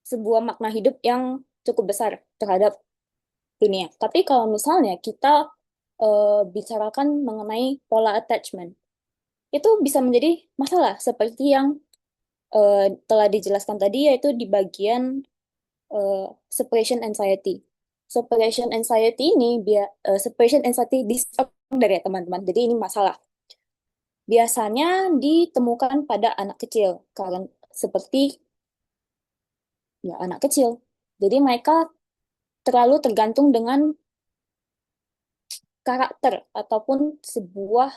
sebuah makna hidup yang cukup besar terhadap dunia. Tapi kalau misalnya kita bicarakan mengenai pola attachment, itu bisa menjadi masalah seperti yang telah dijelaskan tadi yaitu di bagian separation anxiety. Separation anxiety disorder ya teman-teman. Jadi ini masalah. Biasanya ditemukan pada anak kecil karena seperti ya anak kecil. Jadi mereka terlalu tergantung dengan karakter ataupun sebuah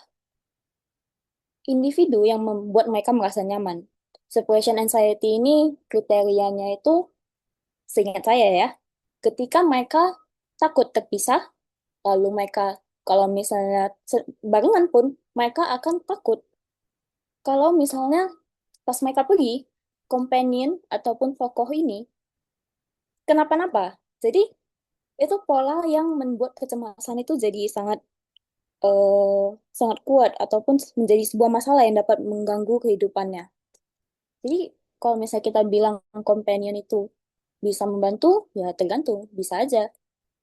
individu yang membuat mereka merasa nyaman. Separation anxiety ini kriterianya itu seingat saya ya, ketika mereka takut terpisah, lalu mereka kalau misalnya barengan pun mereka akan takut kalau misalnya pas mereka pergi, companion ataupun tokoh ini kenapa-napa. Jadi itu pola yang membuat kecemasan itu jadi eh, sangat kuat ataupun menjadi sebuah masalah yang dapat mengganggu kehidupannya. Jadi kalau misalnya kita bilang companion itu bisa membantu, ya tergantung, bisa aja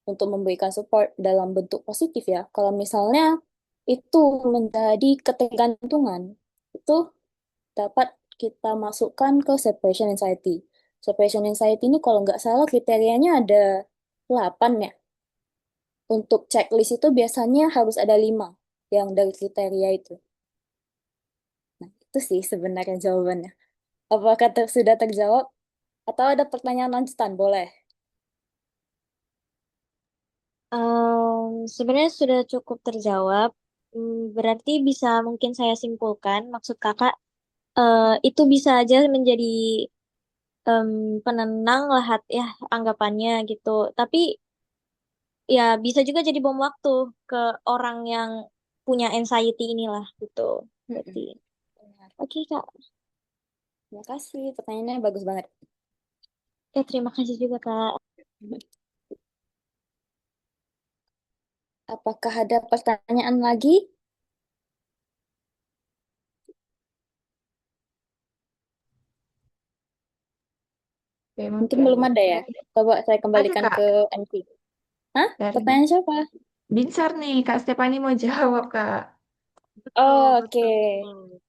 untuk memberikan support dalam bentuk positif ya. Kalau misalnya itu menjadi ketergantungan, itu dapat kita masukkan ke separation anxiety. Separation anxiety ini kalau nggak salah kriterianya ada 8 ya. Untuk checklist itu biasanya harus ada 5 yang dari kriteria itu. Nah, itu sih sebenarnya jawabannya. Apakah sudah terjawab? Atau ada pertanyaan lanjutan? Boleh. Sebenarnya sudah cukup terjawab. Berarti bisa mungkin saya simpulkan, maksud kakak itu bisa aja menjadi em, penenang lah ya anggapannya gitu. Tapi ya bisa juga jadi bom waktu ke orang yang punya anxiety inilah gitu. Berarti. Mm-mm. Benar. Oke Kak. Terima kasih, pertanyaannya bagus banget. Terima kasih juga Kak. Apakah ada pertanyaan lagi? Oke, Mungkin mungkin belum ada ya. Coba saya ada kembalikan Kak ke MC. Hah? dari Pertanyaan siapa? Binsar nih, Kak Stefani mau jawab Kak. Betul, Oh, oke. betul.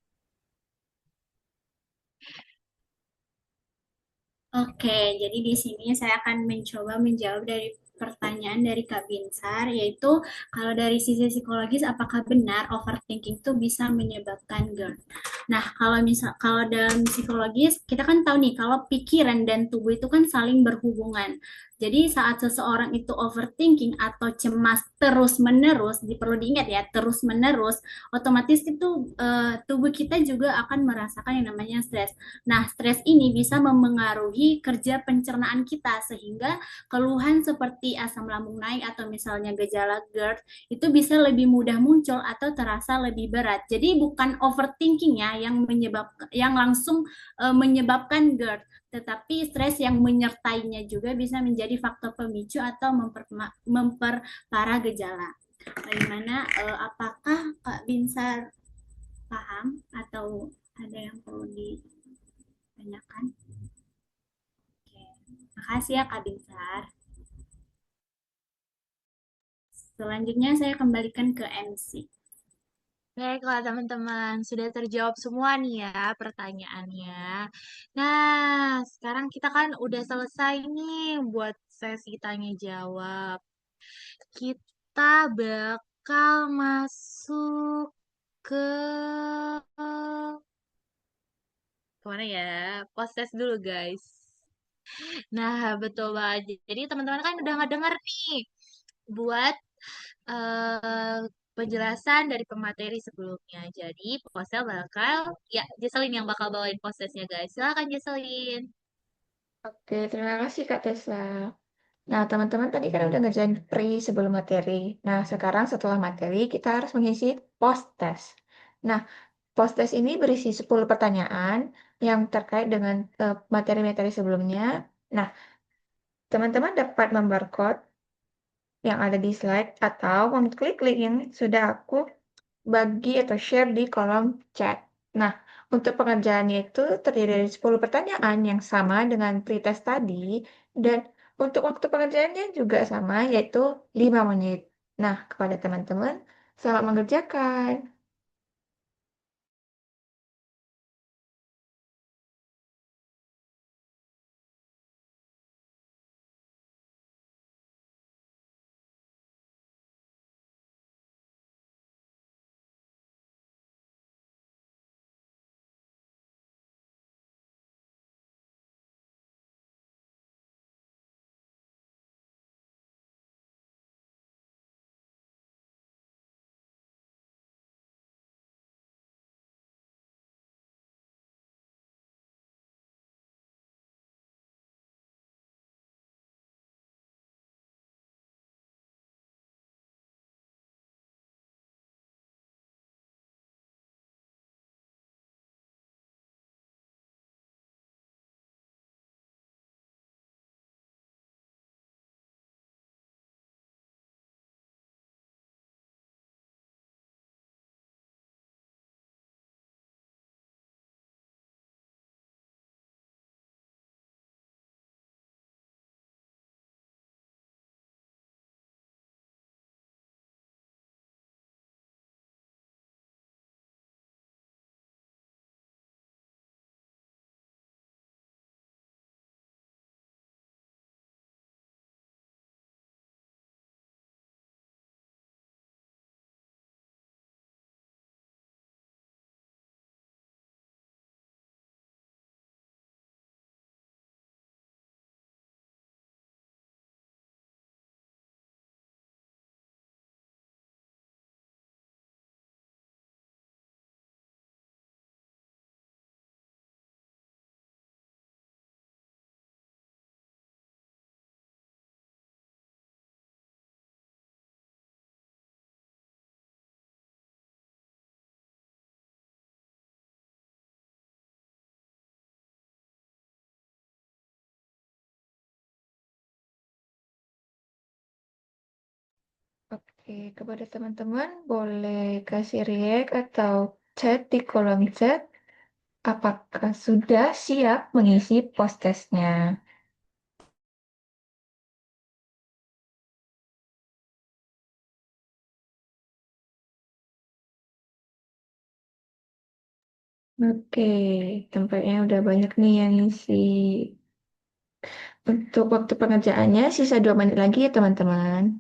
Oke, jadi di sini saya akan mencoba menjawab dari pertanyaan dari Kak Binsar, yaitu kalau dari sisi psikologis apakah benar overthinking itu bisa menyebabkan GERD? Nah, kalau dalam psikologis kita kan tahu nih kalau pikiran dan tubuh itu kan saling berhubungan. Jadi saat seseorang itu overthinking atau cemas terus-menerus, perlu diingat ya, terus-menerus, otomatis itu tubuh kita juga akan merasakan yang namanya stres. Nah, stres ini bisa memengaruhi kerja pencernaan kita sehingga keluhan seperti asam lambung naik atau misalnya gejala GERD itu bisa lebih mudah muncul atau terasa lebih berat. Jadi bukan overthinkingnya yang langsung menyebabkan GERD, tetapi stres yang menyertainya juga bisa menjadi faktor pemicu atau memperparah gejala. Bagaimana? Apakah Kak Binsar paham atau ada yang perlu ditanyakan? Oke, makasih ya Kak Binsar. Selanjutnya saya kembalikan ke MC. Baiklah teman-teman, sudah terjawab semua nih ya pertanyaannya. Nah, sekarang kita kan udah selesai nih buat sesi tanya jawab. Kita bakal masuk ke kemana ya? Post test dulu guys. Nah, betul banget. Jadi teman-teman kan udah ngedenger nih buat eh, penjelasan dari pemateri sebelumnya. Jadi Posel bakal, ya Jesselin yang bakal bawain postesnya guys. Silakan Jesselin. Oke, terima kasih Kak Tessa. Nah, teman-teman tadi kan udah ngerjain pre sebelum materi. Nah, sekarang setelah materi, kita harus mengisi post test. Nah, post test ini berisi 10 pertanyaan yang terkait dengan materi-materi sebelumnya. Nah, teman-teman dapat membarcode yang ada di slide atau mengklik link yang sudah aku bagi atau share di kolom chat. Nah, untuk pengerjaannya itu terdiri dari 10 pertanyaan yang sama dengan pretest tadi, dan untuk waktu pengerjaannya juga sama, yaitu 5 menit. Nah, kepada teman-teman, selamat mengerjakan. Oke, kepada teman-teman, boleh kasih react atau chat di kolom chat. Apakah sudah siap mengisi post testnya? Oke, tampaknya udah banyak nih yang isi. Untuk waktu pengerjaannya sisa 2 menit lagi ya teman-teman.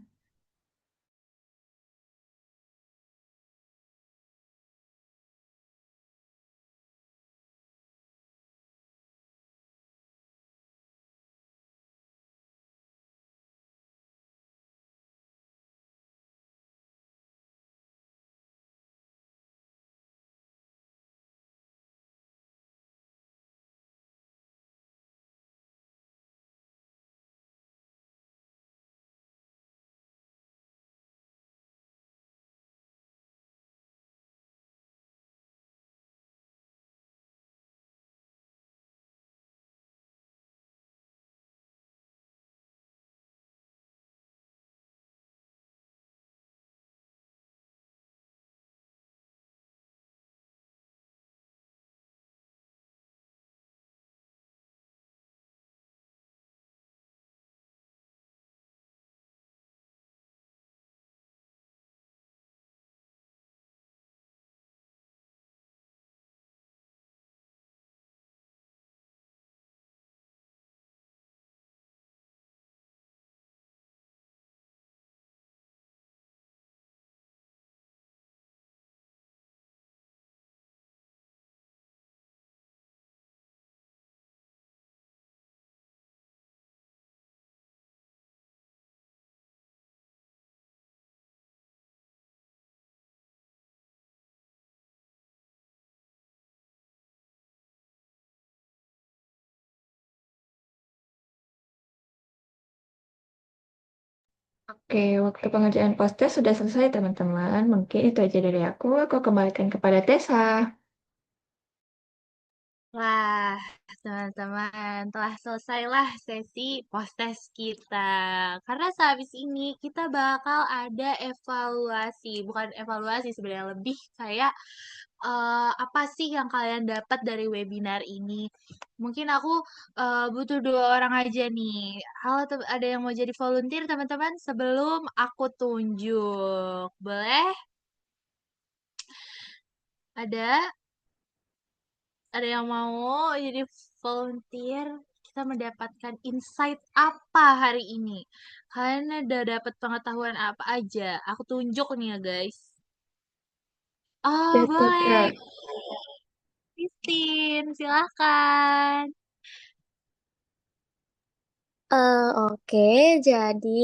Oke, waktu pengerjaan poster sudah selesai teman-teman. Mungkin itu aja dari aku. Aku kembalikan kepada Tessa. Wah, teman-teman, telah selesailah sesi post-test kita. Karena sehabis ini kita bakal ada evaluasi. Bukan evaluasi sebenarnya, lebih kayak apa sih yang kalian dapat dari webinar ini. Mungkin aku butuh 2 orang aja nih. Halo, ada yang mau jadi volunteer teman-teman sebelum aku tunjuk. Boleh? Ada? Ada yang mau jadi volunteer? Kita mendapatkan insight apa hari ini? Kalian udah dapat pengetahuan apa aja? Aku tunjuk nih ya guys. Oh, Gitu, boleh. Kak. Christine, silahkan. Oke, jadi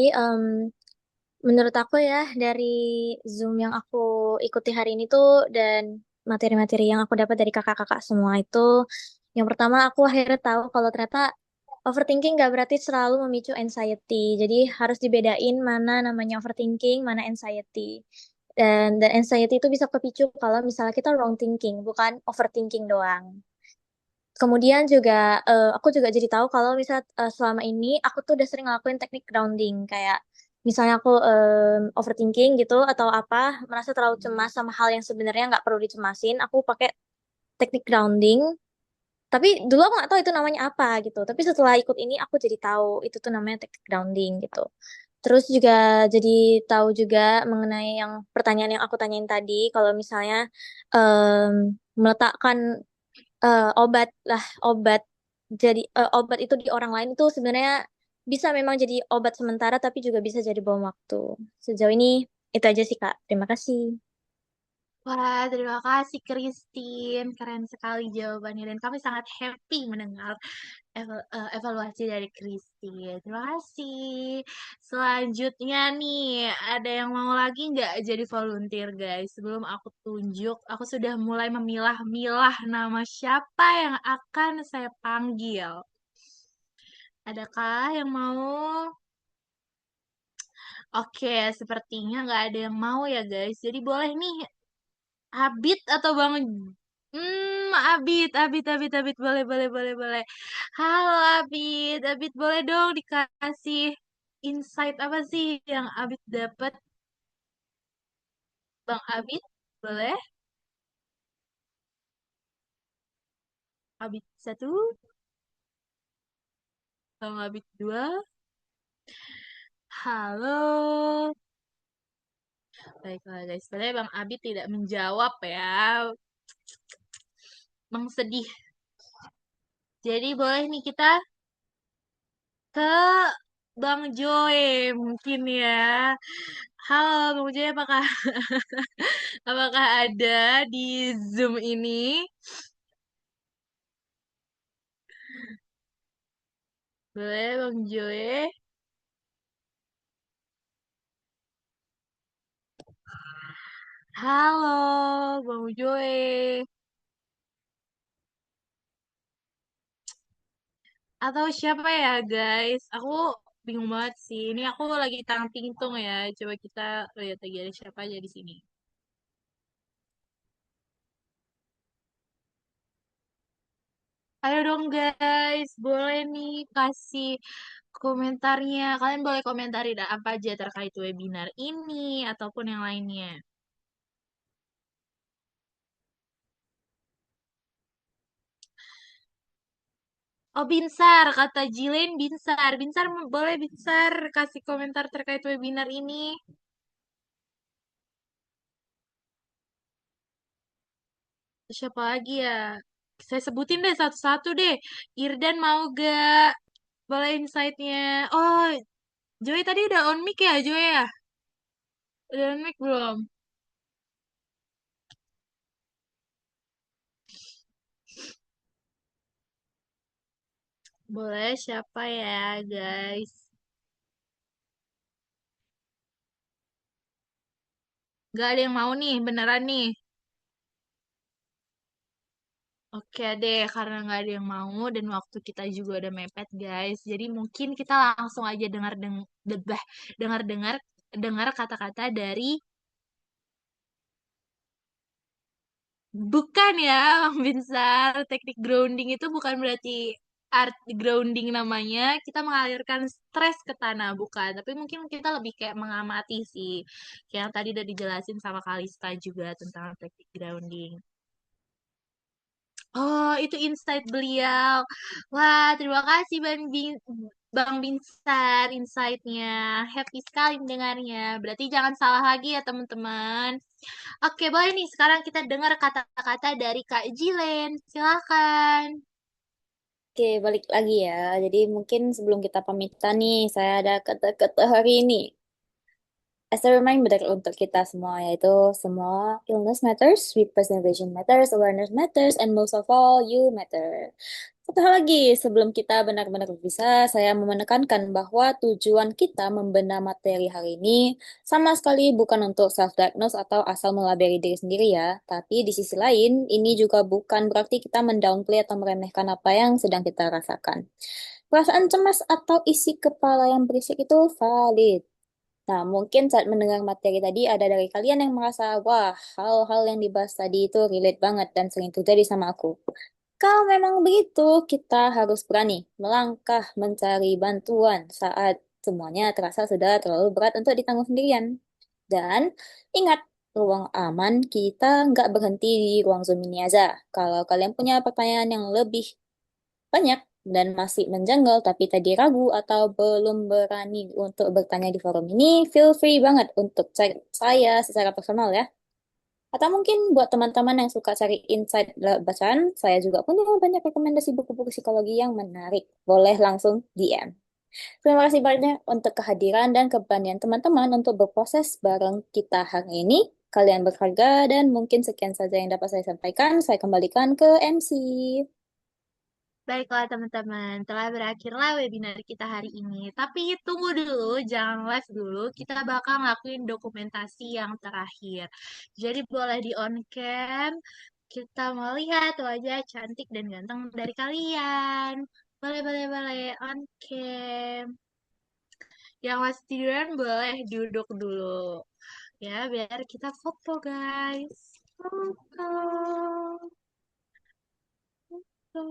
menurut aku ya dari Zoom yang aku ikuti hari ini tuh dan materi-materi yang aku dapat dari kakak-kakak semua itu, yang pertama aku akhirnya tahu kalau ternyata overthinking gak berarti selalu memicu anxiety. Jadi harus dibedain mana namanya overthinking, mana anxiety. Dan anxiety itu bisa kepicu kalau misalnya kita wrong thinking, bukan overthinking doang. Kemudian juga aku juga jadi tahu kalau misal selama ini aku tuh udah sering ngelakuin teknik grounding kayak misalnya aku overthinking gitu atau apa merasa terlalu cemas sama hal yang sebenarnya nggak perlu dicemasin, aku pakai teknik grounding. Tapi dulu aku nggak tahu itu namanya apa gitu. Tapi setelah ikut ini aku jadi tahu itu tuh namanya teknik grounding gitu. Terus juga jadi tahu juga mengenai yang pertanyaan yang aku tanyain tadi kalau misalnya meletakkan obat jadi obat itu di orang lain itu sebenarnya bisa memang jadi obat sementara tapi juga bisa jadi bom waktu. Sejauh ini itu aja sih Kak. Terima kasih. Wah, terima kasih Christine. Keren sekali jawabannya dan kami sangat happy mendengar evaluasi dari Christine. Terima kasih. Selanjutnya nih, ada yang mau lagi nggak jadi volunteer guys? Sebelum aku tunjuk, aku sudah mulai memilah-milah nama siapa yang akan saya panggil. Adakah yang mau? Oke, sepertinya nggak ada yang mau ya guys. Jadi boleh nih Abid atau Bang Abid, boleh, boleh, boleh, boleh. Halo Abid, Abid boleh dong dikasih insight apa sih yang Abid dapat, Bang Abid? Boleh? Abid satu, Bang Abid dua. Halo. Baiklah guys, sebenarnya Bang Abid tidak menjawab ya. Bang sedih. Jadi boleh nih kita ke Bang Joy mungkin ya. Halo Bang Joy, apakah apakah ada di Zoom ini? Boleh Bang Joy? Halo Bang Joy. Atau siapa ya guys? Aku bingung banget sih. Ini aku lagi tangting-tung ya. Coba kita lihat lagi ada siapa aja di sini. Ayo dong guys, boleh nih kasih komentarnya. Kalian boleh komentarin apa aja terkait webinar ini ataupun yang lainnya. Oh, Binsar, kata Jilen Binsar. Binsar boleh Binsar kasih komentar terkait webinar ini. Siapa lagi ya? Saya sebutin deh satu-satu deh. Irdan mau gak? Boleh insight-nya. Oh, Joy tadi udah on mic ya, Joy ya? Udah on mic belum? Boleh siapa ya, guys? Gak ada yang mau nih, beneran nih. Oke deh, karena nggak ada yang mau dan waktu kita juga udah mepet, guys. Jadi mungkin kita langsung aja dengar-dengar dengar kata-kata dari bukan ya, Bang Binsar. Teknik grounding itu bukan berarti art grounding namanya. Kita mengalirkan stres ke tanah, bukan. Tapi mungkin kita lebih kayak mengamati sih. Kayak yang tadi udah dijelasin sama Kalista juga tentang teknik grounding. Oh, itu insight beliau. Wah, terima kasih Bang Binsar, insight-nya. Happy sekali mendengarnya. Berarti jangan salah lagi ya, teman-teman. Oke, boleh nih. Sekarang kita dengar kata-kata dari Kak Jilen. Silakan. Oke, balik lagi ya. Jadi mungkin sebelum kita pamitan nih, saya ada kata-kata hari ini. As a reminder untuk kita semua, yaitu semua illness matters, representation matters, awareness matters, and most of all, you matter. Satu hal lagi, sebelum kita benar-benar berpisah, saya mau menekankan bahwa tujuan kita membina materi hari ini sama sekali bukan untuk self-diagnose atau asal melabeli diri sendiri ya. Tapi di sisi lain, ini juga bukan berarti kita mendownplay atau meremehkan apa yang sedang kita rasakan. Perasaan cemas atau isi kepala yang berisik itu valid. Nah, mungkin saat mendengar materi tadi ada dari kalian yang merasa, wah, hal-hal yang dibahas tadi itu relate banget dan sering terjadi sama aku. Kalau memang begitu, kita harus berani melangkah mencari bantuan saat semuanya terasa sudah terlalu berat untuk ditanggung sendirian. Dan ingat, ruang aman kita nggak berhenti di ruang Zoom ini aja. Kalau kalian punya pertanyaan yang lebih banyak dan masih menjanggal tapi tadi ragu atau belum berani untuk bertanya di forum ini, feel free banget untuk cek saya secara personal ya. Atau mungkin buat teman-teman yang suka cari insight lewat bacaan, saya juga punya banyak rekomendasi buku-buku psikologi yang menarik. Boleh langsung DM. Terima kasih banyak untuk kehadiran dan keberanian teman-teman untuk berproses bareng kita hari ini. Kalian berharga dan mungkin sekian saja yang dapat saya sampaikan. Saya kembalikan ke MC. Baiklah teman-teman, telah berakhirlah webinar kita hari ini. Tapi tunggu dulu, jangan live dulu. Kita bakal ngelakuin dokumentasi yang terakhir. Jadi boleh di on cam, kita mau lihat wajah cantik dan ganteng dari kalian. Boleh, boleh, boleh, on cam. Yang masih tiduran boleh duduk dulu. Ya, biar kita foto guys. Foto. Foto.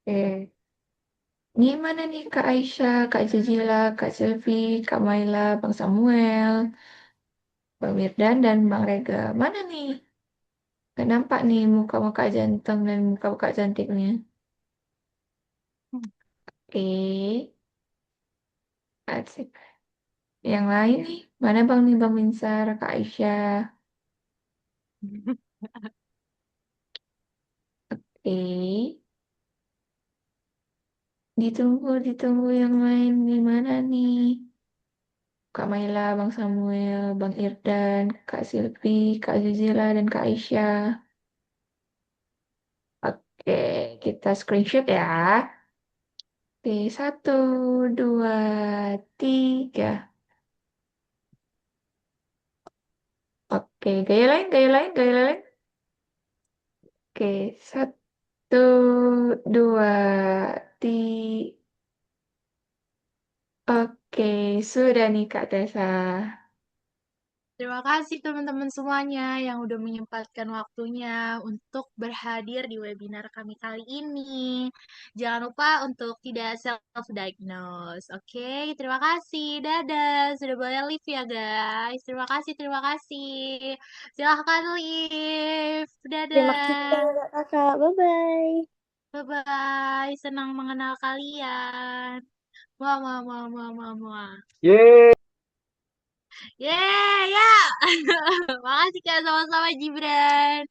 Oke. Ini mana nih Kak Aisyah, Kak Jazila, Kak Silvi, Kak Maila, Bang Samuel, Bang Wirdan, dan Bang Rega. Mana nih? Gak nampak nih muka-muka jantung dan muka-muka cantiknya. Oke, asik. Yang lain nih, mana Bang nih Bang Minsar, Kak Aisyah. Oke, ditunggu yang lain gimana nih? Kak Maila, Bang Samuel, Bang Irdan, Kak Silvi, Kak Zuzila, dan Kak Aisyah. Oke, kita screenshot ya. Oke, 1, 2, 3. Oke, gaya lain, gaya lain, gaya lain. Oke, 1, 2, 3. Oke, sudah nih Kak Tessa. Terima kasih teman-teman semuanya yang udah menyempatkan waktunya untuk berhadir di webinar kami kali ini. Jangan lupa untuk tidak self-diagnose. Oke, terima kasih. Dadah. Sudah boleh live ya guys. Terima kasih, terima kasih. Silahkan live. Terima kasih juga Dadah. Kakak. Bye-bye. Bye-bye. Senang mengenal kalian. Wah, wah, wah, wah, wah, wah. Yeay. Yeay, ya. Makasih Kak, sama-sama Gibran.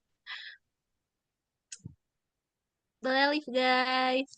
Boleh live guys.